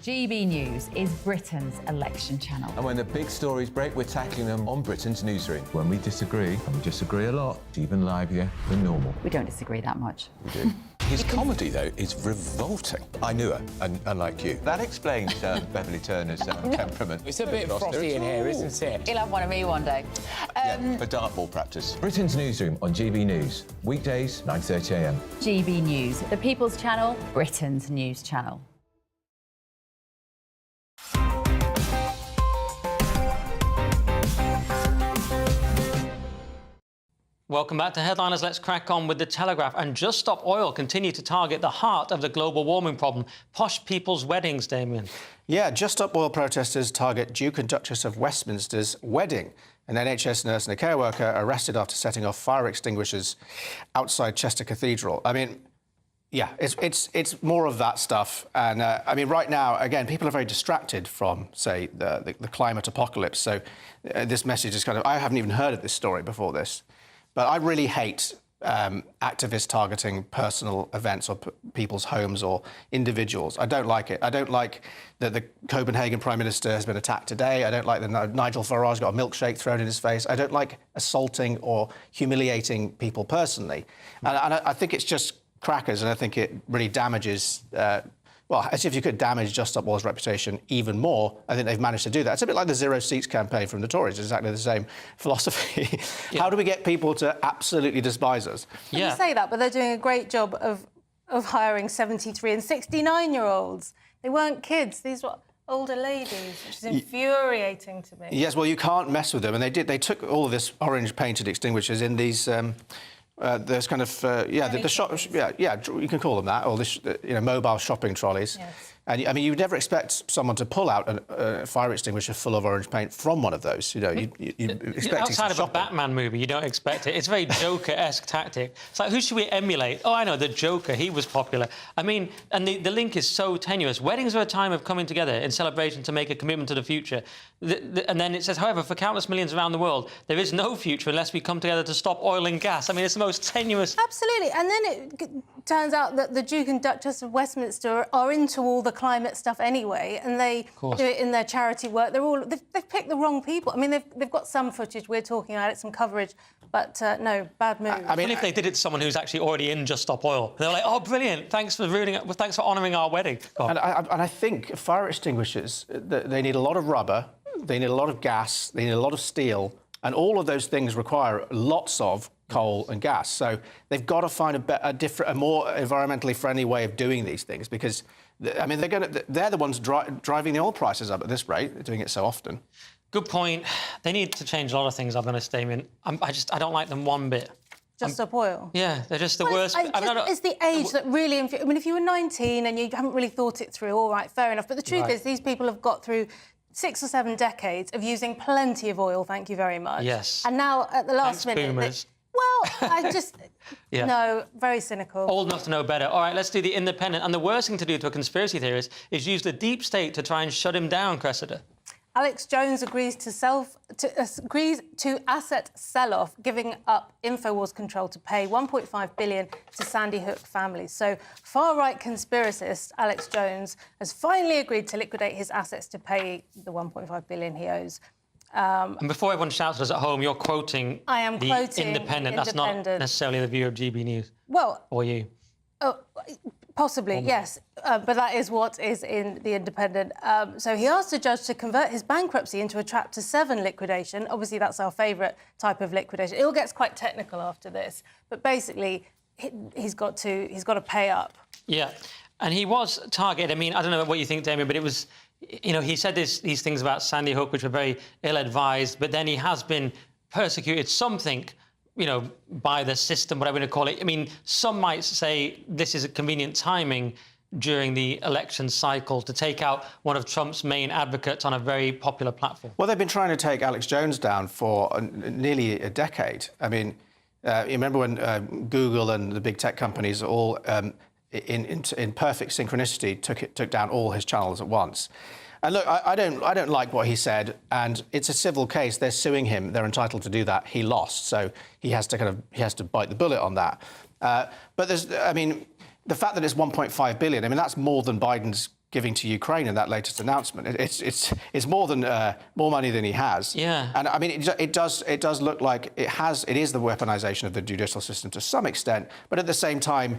GB News is Britain's election channel. And when the big stories break, we're tackling them on Britain's newsroom. When we disagree, and we disagree a lot, it's even livelier than normal. We don't disagree that much. We do. His comedy, though, is revolting. I knew her, unlike you. That explains Beverly Turner's temperament. It's a bit frothy in here, isn't it? He'll have one of me one day. For dartball practice. Britain's newsroom on GB News. Weekdays, 9:30 a.m. GB News, the People's Channel, Britain's news channel. Welcome back to Headliners. Let's crack on with the Telegraph. And Just Stop Oil continue to target the heart of the global warming problem, posh people's weddings, Damien. Yeah, Just Stop Oil protesters target Duke and Duchess of Westminster's wedding. An NHS nurse and a care worker arrested after setting off fire extinguishers outside Chester Cathedral. I mean, yeah, it's more of that stuff. And, I mean, right now, again, people are very distracted from, say, the climate apocalypse. So this message is kind of... I haven't even heard of this story before this. But I really hate activists targeting personal events or people's homes or individuals. I don't like it. I don't like that the Copenhagen Prime Minister has been attacked today. I don't like that Nigel Farage got a milkshake thrown in his face. I don't like assaulting or humiliating people personally. And I think it's just crackers, and I think it really damages... well, as if you could damage Just Stop Oil's reputation even more. I think they've managed to do that. It's a bit like the Zero Seats campaign from the Tories, exactly the same philosophy. How do we get people to absolutely despise us? You say that, but they're doing a great job of hiring 73 and 69-year-olds. They weren't kids. These were older ladies, which is infuriating to me. Yes, well, you can't mess with them. And they took all of this orange-painted extinguishers in these... there's kind of the shop, you can call them that, or this, mobile shopping trolleys. Yes. And I mean, you would never expect someone to pull out a fire extinguisher full of orange paint from one of those. You expect outside of a Batman movie, you don't expect it. It's a very Joker-esque tactic. It's like, who should we emulate? Oh, I know, the Joker. He was popular. I mean, and the link is so tenuous. Weddings are a time of coming together in celebration to make a commitment to the future. And then it says, however, for countless millions around the world, there is no future unless we come together to stop oil and gas. I mean, it's the most tenuous... Absolutely. And then it turns out that the Duke and Duchess of Westminster are into all the climate stuff anyway, and they do it in their charity work. They've picked the wrong people. I mean, they've got some footage. We're talking about it, some coverage, but no, bad move. I mean, if they did it to someone who's actually already in Just Stop Oil, they're like, oh, brilliant, thanks for honouring our wedding. And I think fire extinguishers, they need a lot of rubber, they need a lot of gas, they need a lot of steel, and all of those things require lots of coal and gas. So they've got to find a more environmentally friendly way of doing these things, because I mean they're the ones driving the oil prices up at this rate. They're doing it so often. Good point. They need to change a lot of things, I'm going to stay in. I don't like them one bit. Just Stop Oil? Yeah, they're just the worst. It's the age that really... I mean, if you were 19 and you haven't really thought it through, all right, fair enough. But the truth is, these people have got through 6 or 7 decades of using plenty of oil, thank you very much. Yes. And now, at the last minute... Boomers. Well, I just... No, very cynical. Old enough to know better. All right, let's do the Independent. And the worst thing to do to a conspiracy theorist is use the deep state to try and shut him down, Cressida. Alex Jones agrees to asset sell-off, giving up InfoWars control to pay $1.5 billion to Sandy Hook families. So far-right conspiracist Alex Jones has finally agreed to liquidate his assets to pay the $1.5 billion he owes. And before everyone shouts at us at home, you're quoting the Independent. That's not necessarily the view of GB News. Well... Or you. Possibly, yes. But that is what is in The Independent. So he asked a judge to convert his bankruptcy into a Chapter 7 liquidation. Obviously, that's our favourite type of liquidation. It all gets quite technical after this. But basically, he's got to pay up. Yeah. And he was targeted. I mean, I don't know what you think, Damien, but it was... he said these things about Sandy Hook, which were very ill-advised, but then he has been persecuted, by the system, whatever you want to call it. I mean, some might say this is a convenient timing during the election cycle to take out one of Trump's main advocates on a very popular platform. Well, they've been trying to take Alex Jones down for nearly a decade. I mean, you remember when Google and the big tech companies all, in perfect synchronicity, took down all his channels at once. And look, I don't like what he said, and it's a civil case. They're suing him. They're entitled to do that. He lost, so he has to bite the bullet on that. But the fact that it's 1.5 billion, I mean, that's more than Biden's giving to Ukraine in that latest announcement. It's more money than he has. Yeah. And I mean, it does look like it is the weaponization of the judicial system to some extent, but at the same time,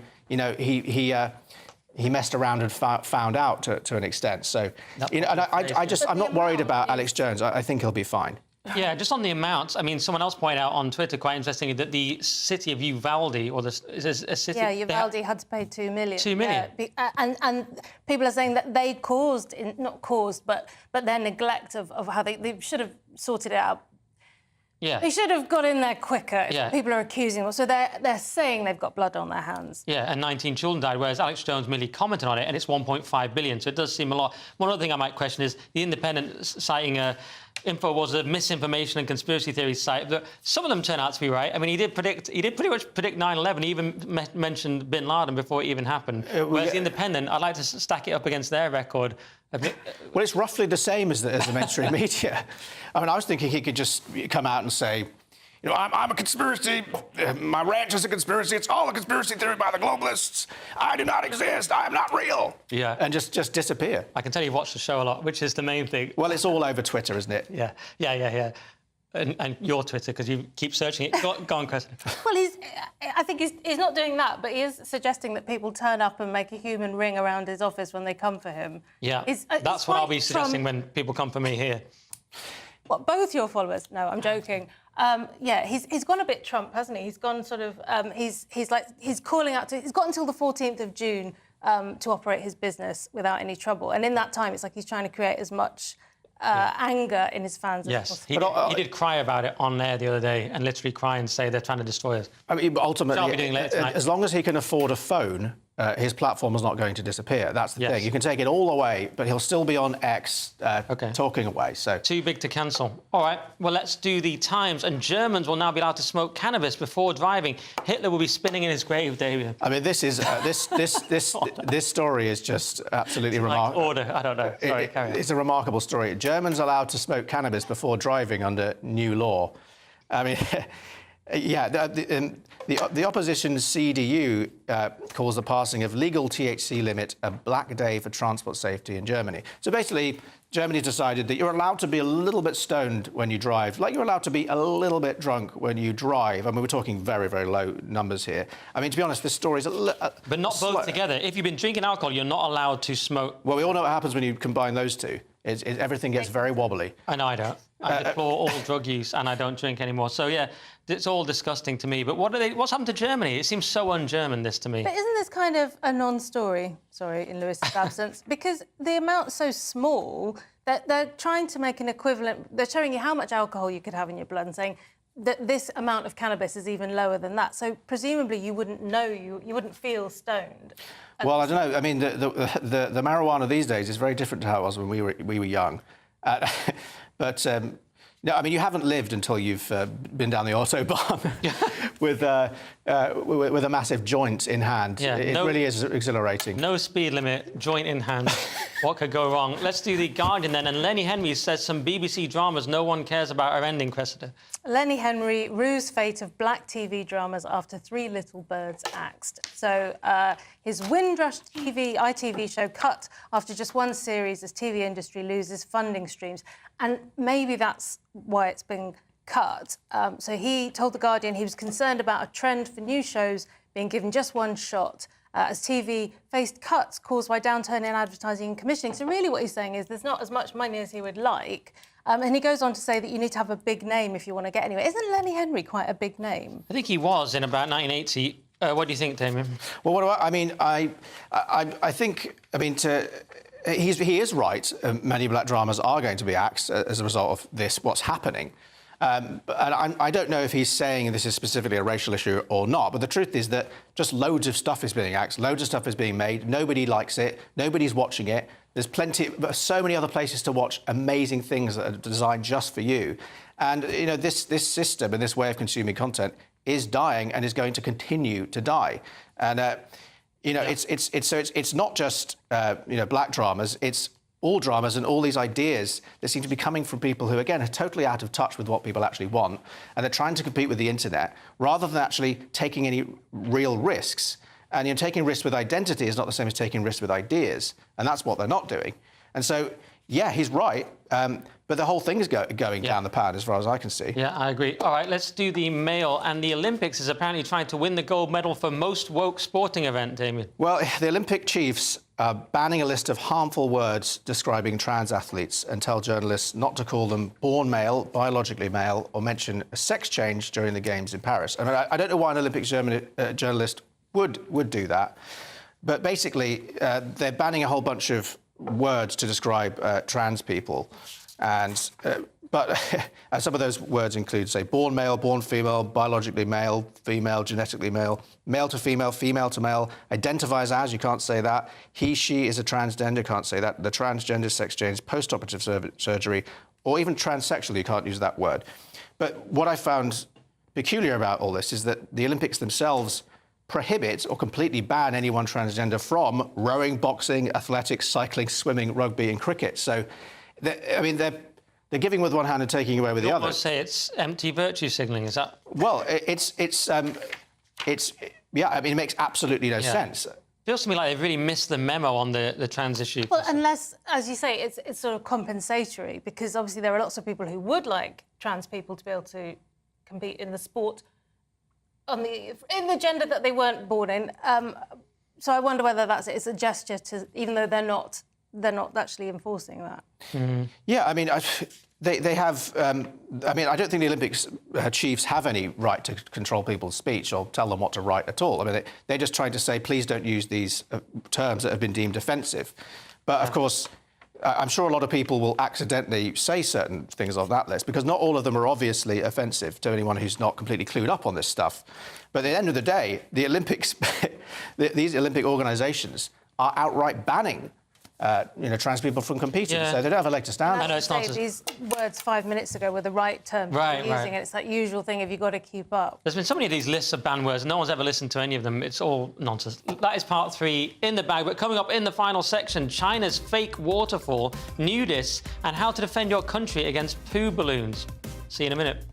he messed around and found out to an extent. So, I'm not worried about Alex Jones. I think he'll be fine. Yeah, just on the amounts. I mean, someone else pointed out on Twitter, quite interestingly, that the city of Uvalde, is a city... Yeah, Uvalde had to pay $2 million. $2 million. Yeah, and people are saying that they but their neglect of how they should have sorted it out. Yeah. They should have got in there quicker. Yeah. People are accusing them. So they're saying they've got blood on their hands. Yeah, and 19 children died, whereas Alex Jones merely commented on it, and it's 1.5 billion. So it does seem a lot. One other thing I might question is the Independent citing InfoWars a misinformation and conspiracy theory site. But some of them turn out to be right. I mean, he did pretty much predict 9/11. He even mentioned Bin Laden before it even happened. Whereas the Independent, I'd like to stack it up against their record. Well, it's roughly the same as the mainstream media. I mean, I was thinking he could just come out and say, I'm a conspiracy. My ranch is a conspiracy. It's all a conspiracy theory by the globalists. I do not exist. I am not real. Yeah. And just disappear. I can tell you watch the show a lot, which is the main thing. Well, it's all over Twitter, isn't it? Yeah. And your Twitter, because you keep searching it. Go on, Chris. Well, I think he's not doing that, but he is suggesting that people turn up and make a human ring around his office when they come for him. Yeah, that's what I'll be suggesting when people come for me here. What, both your followers? No, I'm joking. He's gone a bit Trump, hasn't he? He's gone sort of. He's calling out to. He's got until the 14th of June to operate his business without any trouble, and in that time, it's like he's trying to create as much anger in his fans as possible. Yes, he did cry about it on there the other day, and literally cry and say they're trying to destroy us. I mean, ultimately, so I'll be doing later tonight. As long as he can afford a phone, his platform is not going to disappear. That's the thing. You can take it all away, but he'll still be on X talking away. So too big to cancel. All right, well, let's do the times. And Germans will now be allowed to smoke cannabis before driving. Hitler will be spinning in his grave, David. I mean, this is this story is just absolutely remarkable. Order, I don't know. Sorry, carry on. It's a remarkable story. Germans allowed to smoke cannabis before driving under new law. I mean. Yeah, the opposition CDU calls the passing of legal THC limit a black day for transport safety in Germany. So basically, Germany decided that you're allowed to be a little bit stoned when you drive, like you're allowed to be a little bit drunk when you drive. I mean, we're talking very, very low numbers here. I mean, to be honest, this story's but not both together. If you've been drinking alcohol, you're not allowed to smoke. Well, we all know what happens when you combine those two. Everything gets very wobbly. I know I don't. I deplore all drug use, and I don't drink anymore. So, yeah, it's all disgusting to me. But what's happened to Germany? It seems so un-German, this, to me. But isn't this kind of a non-story, sorry, in Lewis's absence? Because the amount's so small that they're trying to make an equivalent... They're showing you how much alcohol you could have in your blood and saying that this amount of cannabis is even lower than that. So, presumably, you wouldn't know, you wouldn't feel stoned. Well, I don't know. I mean, the marijuana these days is very different to how it was when we were young. But no, I mean, you haven't lived until you've been down the autobahn with a massive joint in hand. Yeah, it really is exhilarating. No speed limit, joint in hand. What could go wrong? Let's do The Guardian then. And Lenny Henry says some BBC dramas no one cares about are ending, Cressida. Lenny Henry rues fate of black TV dramas after 3 little birds axed. So his Windrush ITV show cut after just 1 series as TV industry loses funding streams. And maybe that's why it's been cut. So he told The Guardian he was concerned about a trend for new shows being given just 1 shot as TV faced cuts caused by downturn in advertising and commissioning. So really what he's saying is there's not as much money as he would like. And he goes on to say that you need to have a big name if you want to get anywhere. Isn't Lenny Henry quite a big name? I think he was in about 1980. What do you think, Damien? Well, what do I mean, I think, I mean, he is right. Many black dramas are going to be axed as a result of this, what's happening. And I don't know if he's saying this is specifically a racial issue or not, but the truth is that just loads of stuff is being axed, loads of stuff is being made, nobody likes it, nobody's watching it. There's so many other places to watch amazing things that are designed just for you. And, you know, this system and this way of consuming content is dying and is going to continue to die. And, you know, it's not just, you know, black dramas, it's all dramas and all these ideas that seem to be coming from people who, again, are totally out of touch with what people actually want, and they're trying to compete with the internet rather than actually taking any real risks. And, you know, taking risks with identity is not the same as taking risks with ideas, and that's what they're not doing. And so, yeah, he's right, but the whole thing is going down the pan as far as I can see. Yeah, I agree. All right, let's do the Mail. And the Olympics is apparently trying to win the gold medal for most woke sporting event, Damien. Well, the Olympic chiefs are banning a list of harmful words describing trans athletes and tell journalists not to call them born male, biologically male, or mention a sex change during the Games in Paris. I mean, I don't know why an Olympic journalist would do that, but basically they're banning a whole bunch of words to describe trans people, and but some of those words include, say, born male, born female, biologically male, female, genetically male, male to female, female to male, identifies as, you can't say that, he, she is a transgender, can't say that, the transgender, sex change, post-operative surgery, or even transsexual, you can't use that word. But what I found peculiar about all this is that the Olympics themselves prohibit or completely ban anyone transgender from rowing, boxing, athletics, cycling, swimming, rugby and cricket. So, I mean, they're They're giving with one hand and taking away with the other. You say it's empty virtue signalling, is that? Well, yeah, I mean, it makes absolutely no sense. Feels to me like they've really missed the memo on the trans issue. Well, unless, as you say, it's sort of compensatory, because obviously there are lots of people who would like trans people to be able to compete in the sport in the gender that they weren't born in. So I wonder whether it's a gesture to, even though they're not actually enforcing that. Mm-hmm. Yeah, I mean, they have. I mean, I don't think the Olympics chiefs have any right to control people's speech or tell them what to write at all. I mean, they're just trying to say, please don't use these terms that have been deemed offensive. But of course, I'm sure a lot of people will accidentally say certain things on that list, because not all of them are obviously offensive to anyone who's not completely clued up on this stuff. But at the end of the day, the Olympics, these Olympic organisations are outright banning trans people from competing, so they don't have a leg to stand on. I know these words 5 minutes ago were the right term for using it. It's that usual thing, if you've got to keep up. There's been so many of these lists of banned words, no one's ever listened to any of them. It's all nonsense. That is part 3 in the bag, but coming up in the final section, China's fake waterfall, nudists, and how to defend your country against poo balloons. See you in a minute.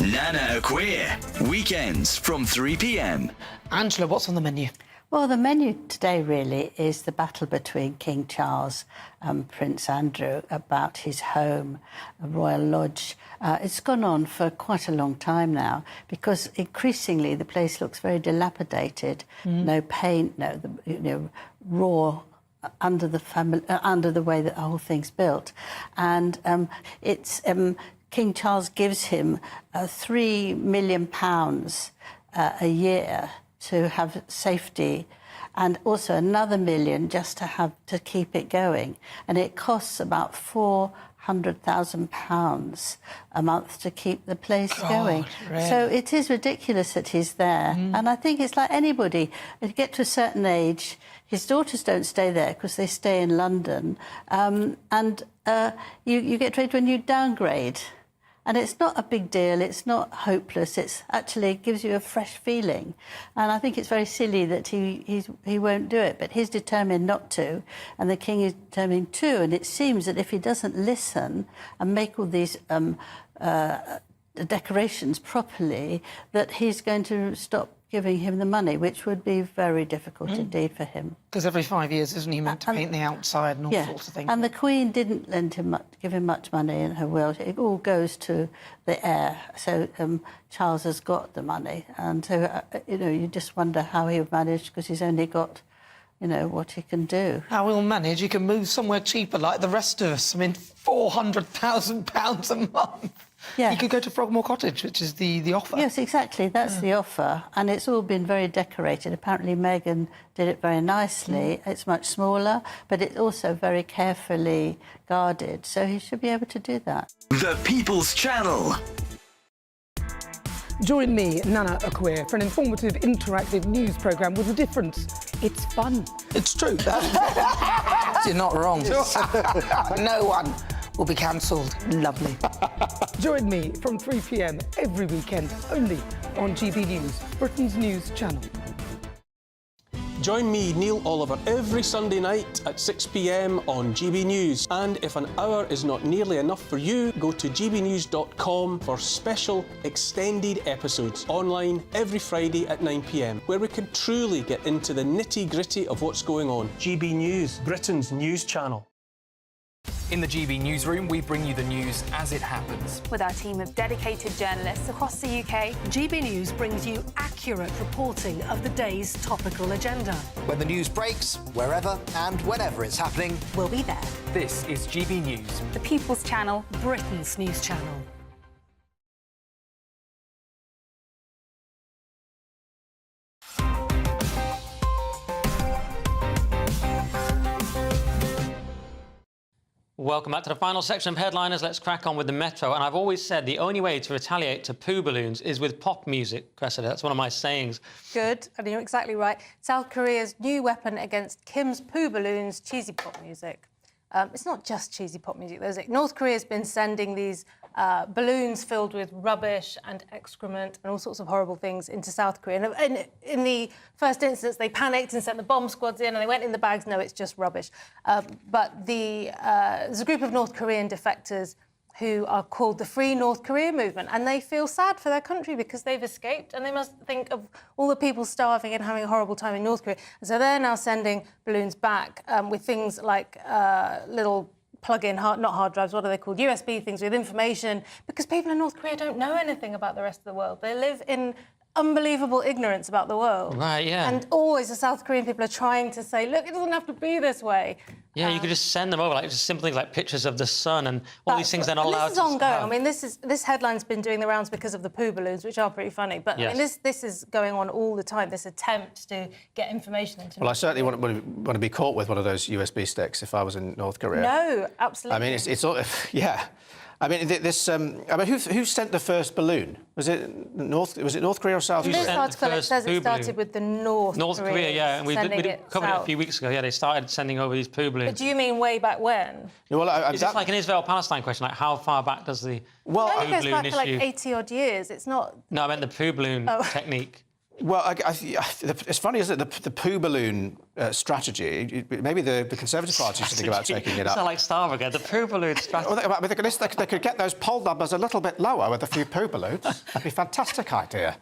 Nana are Queer, weekends from 3 p.m. Angela, what's on the menu? Well, the menu today really is the battle between King Charles and Prince Andrew about his home, Royal Lodge. It's gone on for quite a long time now, because increasingly the place looks very dilapidated. No paint, raw under the way that the whole thing's built, and King Charles gives him £3 million a year to have safety, and also another $1 million just to keep it going. And it costs about £400,000 a month to keep the place going. Really? So it is ridiculous that he's there. And I think it's like anybody, if you get to a certain age, his daughters don't stay there because they stay in London, you get to age when you downgrade. And it's not a big deal, it's not hopeless, it gives you a fresh feeling. And I think it's very silly that he won't do it, but he's determined not to, and the King is determined to, and it seems that if he doesn't listen and make all these decorations properly, that he's going to stop giving him the money, which would be very difficult indeed for him. Because every 5 years, isn't he meant to paint the outside and all sorts of things? And the Queen didn't give him much money in her will. It all goes to the heir. So Charles has got the money, and so you just wonder how he'll manage, because he's only got what he can do. How he'll manage? He can move somewhere cheaper like the rest of us. I mean, £400,000 a month. Yeah. He could go to Frogmore Cottage, which is the offer. Yes, exactly. That's the offer. And it's all been very decorated. Apparently Meghan did it very nicely. It's much smaller, but it's also very carefully guarded. So he should be able to do that. The People's Channel. Join me, Nana Akweer, for an informative, interactive news programme with a difference. It's fun. It's true. You're not wrong. No one will be cancelled. Lovely. Join me from 3 p.m. every weekend, only on GB News, Britain's news channel. Join me, Neil Oliver, every Sunday night at 6 p.m. on GB News. And if an hour is not nearly enough for you, go to gbnews.com for special extended episodes online every Friday at 9 p.m, where we can truly get into the nitty-gritty of what's going on. GB News, Britain's news channel. In the GB newsroom, we bring you the news as it happens. With our team of dedicated journalists across the UK, GB News brings you accurate reporting of the day's topical agenda. When the news breaks, wherever and whenever it's happening, we'll be there. This is GB News. The People's Channel, Britain's news channel. Welcome back to the final section of headliners. Let's crack on with the Metro. And I've always said the only way to retaliate to poo balloons is with pop music, Cressida. That's one of my sayings. Good, and you're exactly right. South Korea's new weapon against Kim's poo balloons, cheesy pop music. It's not just cheesy pop music, though, is it? North Korea's been sending these balloons filled with rubbish and excrement and all sorts of horrible things into South Korea. And in the first instance, they panicked and sent the bomb squads in and they went in the bags. No, it's just rubbish. But there's a group of North Korean defectors who are called the Free North Korea Movement, and they feel sad for their country because they've escaped, and they must think of all the people starving and having a horrible time in North Korea. And so they're now sending balloons back with things like little plug-in, not hard drives, what are they called? USB things with information, because people in North Korea don't know anything about the rest of the world. They live in unbelievable ignorance about the world. Right, yeah. And always the South Korean people are trying to say, look, it doesn't have to be this way. Yeah, you could just send them over, like just simple things like pictures of the sun and all these things they're not allowed to have. This is ongoing. I mean, this headline's been doing the rounds because of the poo balloons, which are pretty funny. But yes. I mean, this is going on all the time. This attempt to get information into. Well, I certainly want to be caught with one of those USB sticks if I was in North Korea. No, absolutely. I mean, it's all, yeah. I mean, who sent the first balloon? Was it North Korea or South Korea? In this article, it says it started with the North Korea, yeah, and we covered it a south. few weeks ago. Yeah, they started sending over these poo balloons. But do you mean way back when? Well, is this like an Israel-Palestine question? Like, how far back does the It only goes back to like 80-odd years. It's not. No, I meant the poo balloon technique. Well, it's funny, isn't it? The poo balloon strategy. Maybe the Conservative Party should think about taking it up. It's not like Starmer again. The poo balloon strategy. Well, they could get those poll numbers a little bit lower with a few poo balloons. That'd be a fantastic idea.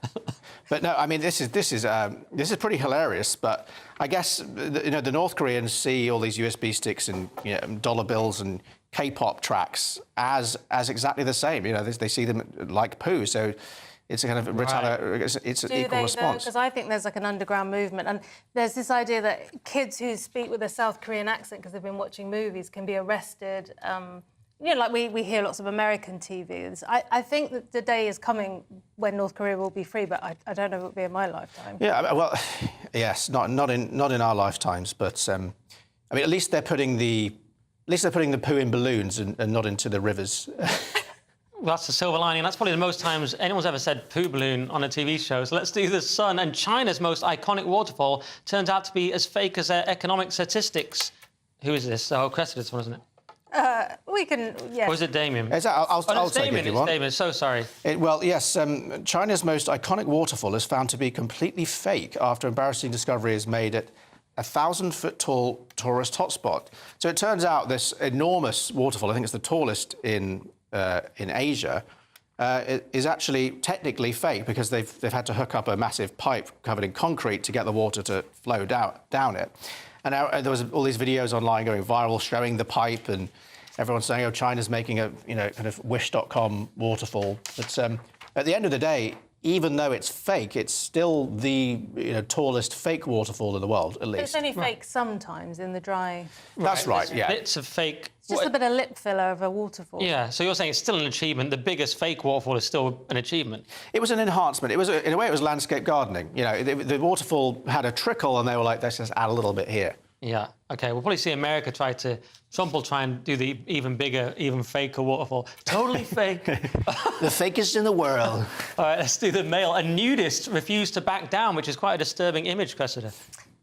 But no, I mean, this is pretty hilarious. But I guess the North Koreans see all these USB sticks and dollar bills and K-pop tracks as exactly the same. They see them like poo. So. It's a kind of it's an equal response. Because I think there's like an underground movement, and there's this idea that kids who speak with a South Korean accent because they've been watching movies can be arrested. Like we hear lots of American TV. I think that the day is coming when North Korea will be free, but I don't know if it will be in my lifetime. Yeah, well, yes, not in our lifetimes, but I mean, at least they're putting the poo in balloons and not into the rivers. Well, that's the silver lining. That's probably the most times anyone's ever said poo balloon on a TV show. So let's do the sun. And China's most iconic waterfall turns out to be as fake as their economic statistics. Who is this? Oh, Cressida's one, isn't it? We can, yes. Or is it Damien? I'll take it if you want. It's Damien, so sorry. Well, yes, China's most iconic waterfall is found to be completely fake after embarrassing discovery is made at a 1,000-foot-tall tourist hotspot. So it turns out this enormous waterfall, I think it's the tallest in Asia, is actually technically fake because they've had to hook up a massive pipe covered in concrete to get the water to flow down it. And now, there was all these videos online going viral showing the pipe, and everyone's saying, "Oh, China's making a kind of Wish.com waterfall." But at the end of the day, even though it's fake, it's still the tallest fake waterfall in the world, at least. It's only fake sometimes in the dry. That's right, yeah. Bits of fake. It's just a bit of lip filler of a waterfall. Yeah, so you're saying it's still an achievement. The biggest fake waterfall is still an achievement. It was an enhancement. It was, in a way, it was landscape gardening. The waterfall had a trickle, and they were like, let's just add a little bit here. Yeah, OK, we'll probably see America Trump will try and do the even bigger, even faker waterfall. Totally fake. The fakest in the world. All right, let's do the Mail. A nudist refused to back down, which is quite a disturbing image, Cressida.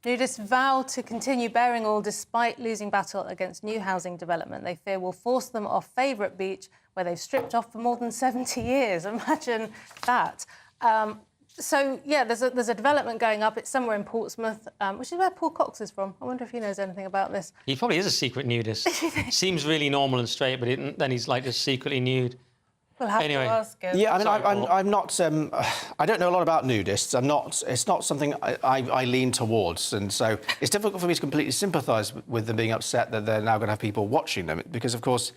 Nudists vow to continue bearing all despite losing battle against new housing development they fear will force them off favourite beach where they've stripped off for more than 70 years. Imagine that. So, yeah, there's a development going up. It's somewhere in Portsmouth, which is where Paul Cox is from. I wonder if he knows anything about this. He probably is a secret nudist. Seems really normal and straight, but then he's, like, just secretly nude. We'll have to ask him. Yeah, I mean, I'm not... I don't know a lot about nudists. It's not something I lean towards, and so it's difficult for me to completely sympathise with them being upset that they're now going to have people watching them, because, of course...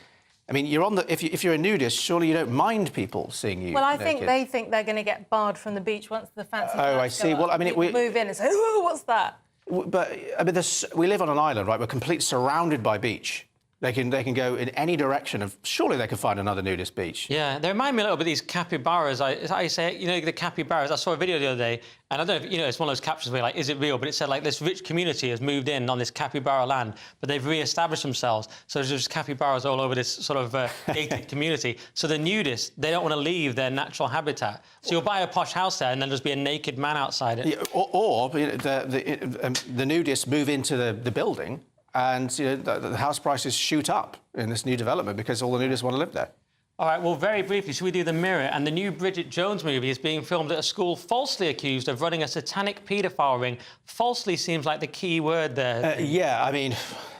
I mean, if you're a nudist, surely you don't mind people seeing you. Well, I naked. think they think they're going to get barred from the beach once the fancy. Oh, I see. Well, I mean, we move in and say, "Oh, what's that?" But I mean, we live on an island, right? We're completely surrounded by beach. They can go in any direction. Surely they can find another nudist beach. Yeah, they remind me a little bit of these capybaras. Is that how you say it? The capybaras. I saw a video the other day, and I don't know if it's one of those captions where is it real? But it said this rich community has moved in on this capybara land, but they've re-established themselves. So there's just capybaras all over this sort of gated community. So the nudists, they don't want to leave their natural habitat. So you'll buy a posh house there, and then there's be a naked man outside it. Yeah, or the nudists move into the building. and the house prices shoot up in this new development because all the nudists want to live there. All right, well, very briefly, should we do The Mirror? And the new Bridget Jones movie is being filmed at a school falsely accused of running a satanic paedophile ring. Falsely seems like the key word there. Yeah, I mean,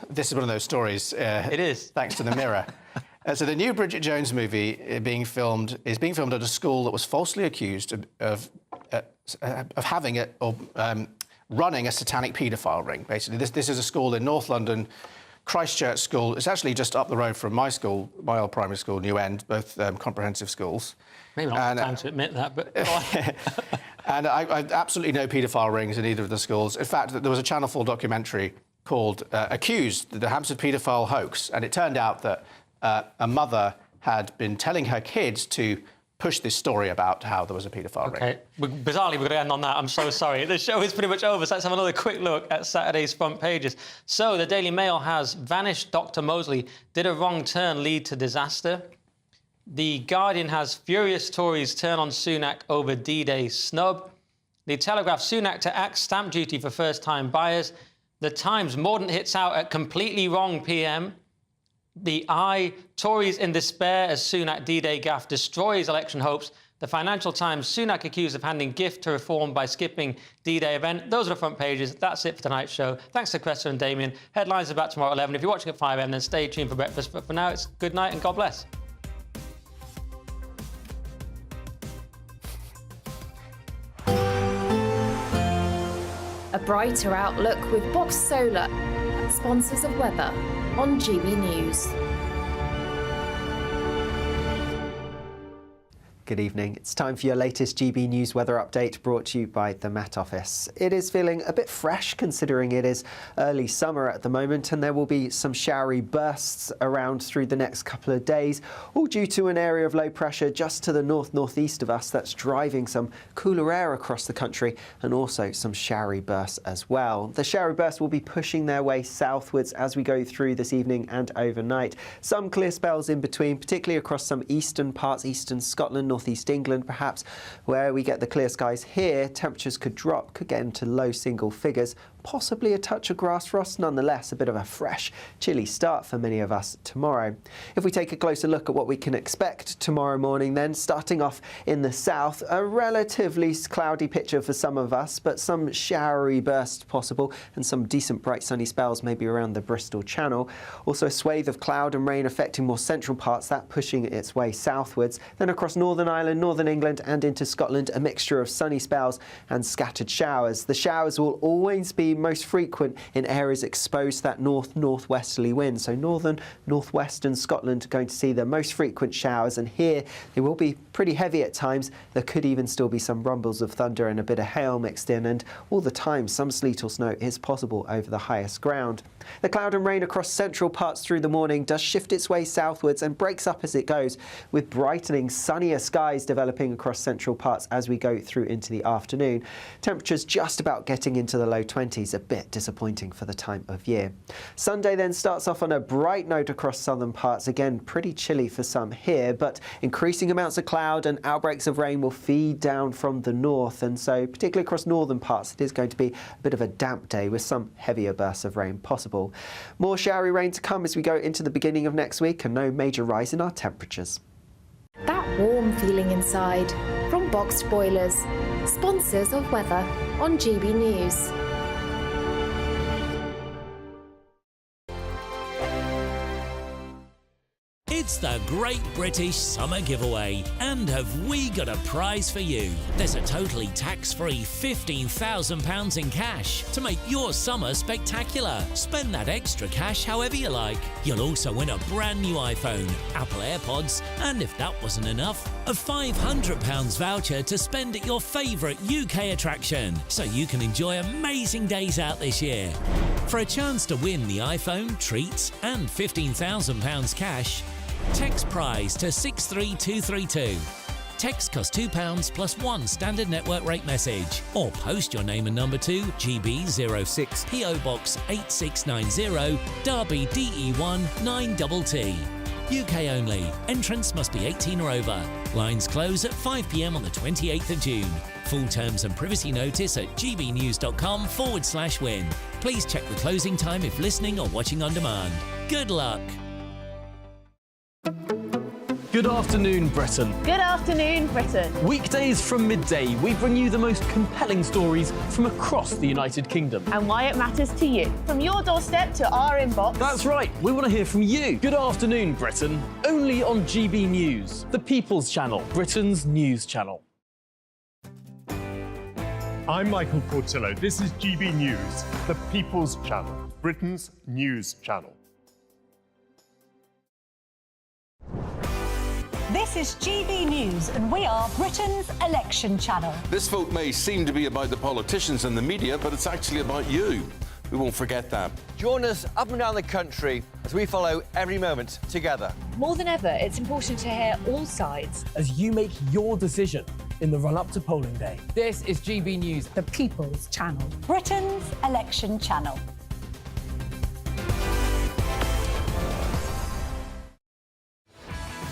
this is one of those stories. It is. Thanks to The Mirror. So the new Bridget Jones movie is being filmed at a school that was falsely accused of having it or running a satanic paedophile ring. Basically, this is a school in North London, Christchurch School. It's actually just up the road from my school, my old primary school, New End, both comprehensive schools. Maybe not the time to admit that, but... And I absolutely no paedophile rings in either of the schools. In fact, there was a Channel 4 documentary called Accused, the Hampstead paedophile hoax, and it turned out that a mother had been telling her kids to push this story about how there was a paedophile ring. Bizarrely, we're going to end on that. I'm so sorry. The show is pretty much over, so let's have another quick look at Saturday's front pages. So, the Daily Mail has vanished Dr. Mosley. Did a wrong turn lead to disaster? The Guardian has furious Tories turn on Sunak over D-Day snub. The Telegraph, Sunak to axe stamp duty for first-time buyers. The Times, Mordaunt hits out at completely wrong PM. The Eye, Tories in despair as Sunak D-Day gaffe destroys election hopes. The Financial Times, Sunak accused of handing gift to reform by skipping D-Day event. Those are the front pages. That's it for tonight's show. Thanks to Cressida and Damien. Headlines are back tomorrow at 11. If you're watching at 5 a.m, then stay tuned for breakfast. But for now, it's good night and God bless. A brighter outlook with Box Solar, sponsors of weather on GB News. Good evening. It's time for your latest GB News weather update brought to you by the Met Office. It is feeling a bit fresh considering it is early summer at the moment and there will be some showery bursts around through the next couple of days, all due to an area of low pressure just to the north-northeast of us that's driving some cooler air across the country and also some showery bursts as well. The showery bursts will be pushing their way southwards as we go through this evening and overnight. Some clear spells in between, particularly across some eastern parts, eastern Scotland, northeast England perhaps, where we get the clear skies here. Temperatures could drop, could get into low single figures, possibly a touch of grass frost. Nonetheless, a bit of a fresh, chilly start for many of us tomorrow. If we take a closer look at what we can expect tomorrow morning then, starting off in the south, a relatively cloudy picture for some of us, but some showery bursts possible and some decent bright sunny spells maybe around the Bristol Channel. Also a swathe of cloud and rain affecting more central parts, that pushing its way southwards. Then across Northern Ireland, Northern England and into Scotland, a mixture of sunny spells and scattered showers. The showers will always be most frequent in areas exposed to that north-northwesterly wind. So northern, northwestern Scotland are going to see the most frequent showers, and here they will be pretty heavy at times. There could even still be some rumbles of thunder and a bit of hail mixed in, and all the time some sleet or snow is possible over the highest ground. The cloud and rain across central parts through the morning does shift its way southwards and breaks up as it goes, with brightening, sunnier skies developing across central parts as we go through into the afternoon. Temperatures just about getting into the low 20s, a bit disappointing for the time of year. Sunday then starts off on a bright note across southern parts, again pretty chilly for some here, but increasing amounts of cloud and outbreaks of rain will feed down from the north, and so particularly across northern parts it is going to be a bit of a damp day with some heavier bursts of rain possible. More showery rain to come as we go into the beginning of next week, and no major rise in our temperatures. That warm feeling inside from Boxed Boilers, sponsors of weather on GB News. It's the Great British Summer Giveaway, and have we got a prize for you? There's a totally tax-free £15,000 in cash to make your summer spectacular. Spend that extra cash however you like. You'll also win a brand new iPhone, Apple AirPods, and if that wasn't enough, a £500 voucher to spend at your favourite UK attraction, so you can enjoy amazing days out this year. For a chance to win the iPhone, treats, and £15,000 cash, text prize to 63232. Text costs £2 plus one standard network rate message, or post your name and number to GB06 PO Box 8690 Derby DE1 9TT. UK only. Entrance must be 18 or over. Lines close at 5 p.m. on the 28th of June. Full terms and privacy notice at gbnews.com/win. Please check the closing time if listening or watching on demand. Good luck. Good afternoon, Britain. Good afternoon, Britain. Weekdays from midday, we bring you the most compelling stories from across the United Kingdom. And why it matters to you. From your doorstep to our inbox. That's right, we want to hear from you. Good afternoon, Britain. Only on GB News, the People's Channel, Britain's news channel. I'm Michael Portillo. This is GB News, the People's Channel, Britain's news channel. This is GB News, and we are Britain's election channel. This vote may seem to be about the politicians and the media, but it's actually about you. We won't forget that. Join us up and down the country as we follow every moment together. More than ever, it's important to hear all sides as you make your decision in the run-up to polling day. This is GB News, the People's Channel, Britain's election channel.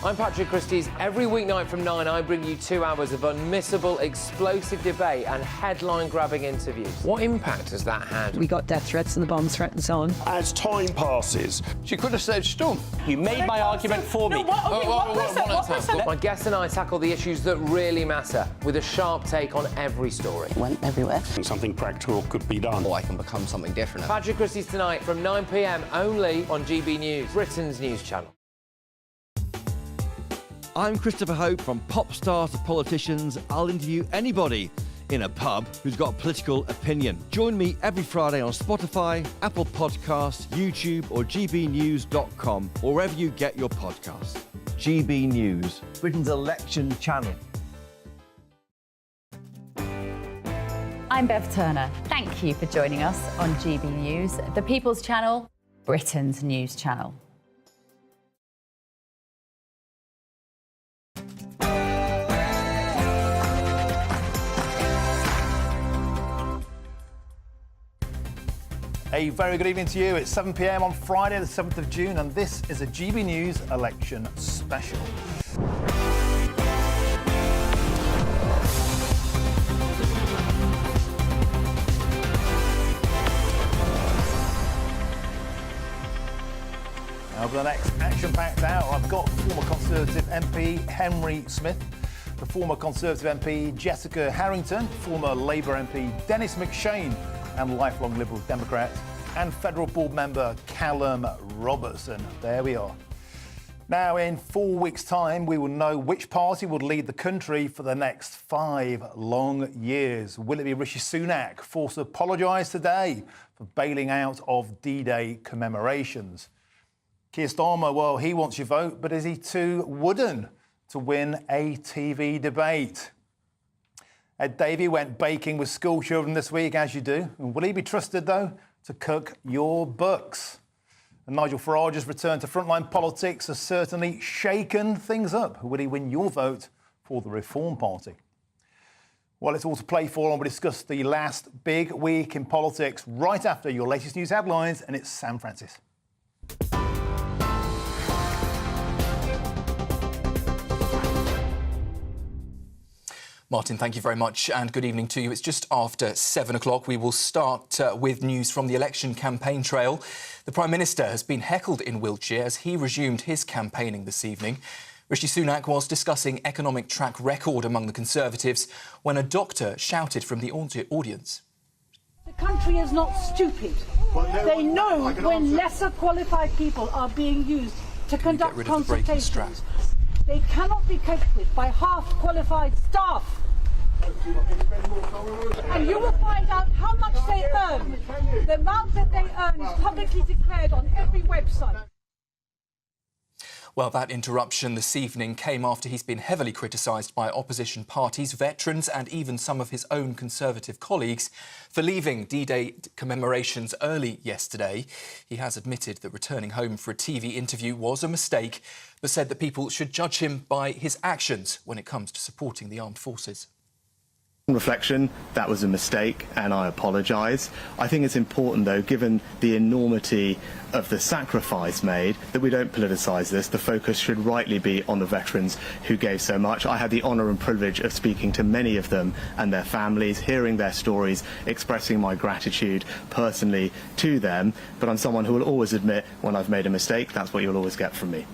I'm Patrick Christie's. Every weeknight from 9, I bring you 2 hours of unmissable, explosive debate and headline-grabbing interviews. What impact has that had? We got death threats and the bomb threat and so on. As time passes, She could have said Storm. You made my argument for me. My guests and I tackle the issues that really matter with a sharp take on every story. Went everywhere. something practical could be done. Or I can become something different. Patrick Christie's tonight from 9 p.m. only on GB News, Britain's news channel. I'm Christopher Hope. From pop stars to politicians, I'll interview anybody in a pub who's got a political opinion. Join me every Friday on Spotify, Apple Podcasts, YouTube or gbnews.com, or wherever you get your podcasts. GB News, Britain's election channel. I'm Bev Turner. Thank you for joining us on GB News, the People's Channel, Britain's news channel. A very good evening to you. It's 7 p.m. on Friday, the 7th of June, and this is a GB News election special. Now, for the next action-packed hour, I've got former Conservative MP Henry Smith, the former Conservative MP Jessica Harrington, former Labour MP Dennis McShane, and lifelong Liberal Democrat and federal board member Callum Robertson. There we are. Now, in 4 weeks' time, we will know which party will lead the country for the next 5 long years. Will it be Rishi Sunak, forced to apologise today for bailing out of D-Day commemorations? Keir Starmer, well, he wants your vote, but is he too wooden to win a TV debate? Ed Davey went baking with school children this week, as you do. And will he be trusted, though, to cook your books? And Nigel Farage's return to frontline politics has certainly shaken things up. Will he win your vote for the Reform Party? Well, it's all to play for, and we'll discuss the last big week in politics right after your latest news headlines, and it's Sam Francis. Martin, thank you very much and good evening to you. It's just after 7 o'clock. We will start with news from the election campaign trail. The Prime Minister has been heckled in Wiltshire as he resumed his campaigning this evening. Rishi Sunak was discussing economic track record among the Conservatives when a doctor shouted from the audience. The country is not stupid. They know when lesser qualified people are being used to conduct consultations. They cannot be coped with by half-qualified staff. And you will find out how much they earn. The amount that they earn is publicly declared on every website. Well, that interruption this evening came after he's been heavily criticised by opposition parties, veterans and even some of his own Conservative colleagues for leaving D-Day commemorations early yesterday. He has admitted that returning home for a TV interview was a mistake, but said that people should judge him by his actions when it comes to supporting the armed forces. On reflection, that was a mistake and I apologise. I think it's important, though, given the enormity of the sacrifice made, that we don't politicise this. The focus should rightly be on the veterans who gave so much. I had the honour and privilege of speaking to many of them and their families, hearing their stories, expressing my gratitude personally to them. But I'm someone who will always admit when I've made a mistake. That's what you'll always get from me.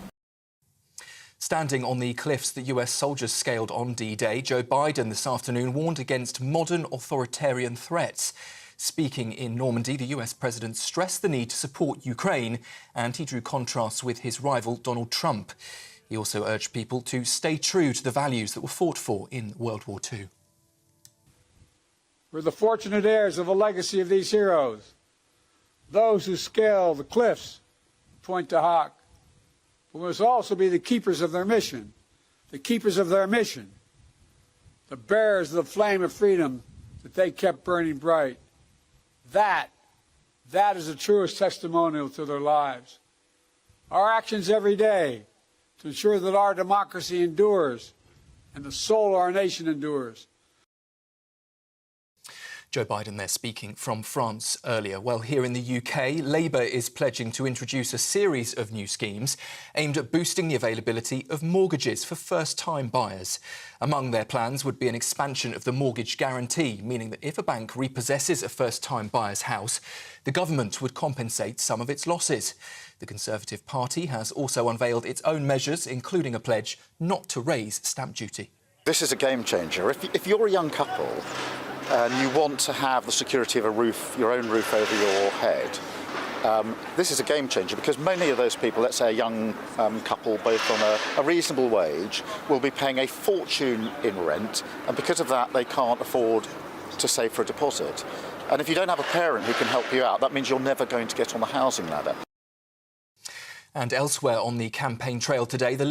Standing on the cliffs that US soldiers scaled on D-Day, Joe Biden this afternoon warned against modern authoritarian threats. Speaking in Normandy, the US president stressed the need to support Ukraine, and he drew contrasts with his rival Donald Trump. He also urged people to stay true to the values that were fought for in World War II. We're the fortunate heirs of the legacy of these heroes. Those who scale the cliffs point to Hawk. We must also be the keepers of their mission, the keepers of their mission, the bearers of the flame of freedom that they kept burning bright. That is the truest testimonial to their lives. Our actions every day to ensure that our democracy endures and the soul of our nation endures. Joe Biden there speaking from France earlier. Well, here in the UK, Labour is pledging to introduce a series of new schemes aimed at boosting the availability of mortgages for first-time buyers. Among their plans would be an expansion of the mortgage guarantee, meaning that if a bank repossesses a first-time buyer's house, the government would compensate some of its losses. The Conservative Party has also unveiled its own measures, including a pledge not to raise stamp duty. This is a game changer. If you're a young couple and you want to have the security of a roof, your own roof over your head, this is a game changer, because many of those people, let's say a young couple, both on a reasonable wage, will be paying a fortune in rent, and because of that they can't afford to save for a deposit. And if you don't have a parent who can help you out, that means you're never going to get on the housing ladder. And elsewhere on the campaign trail today, the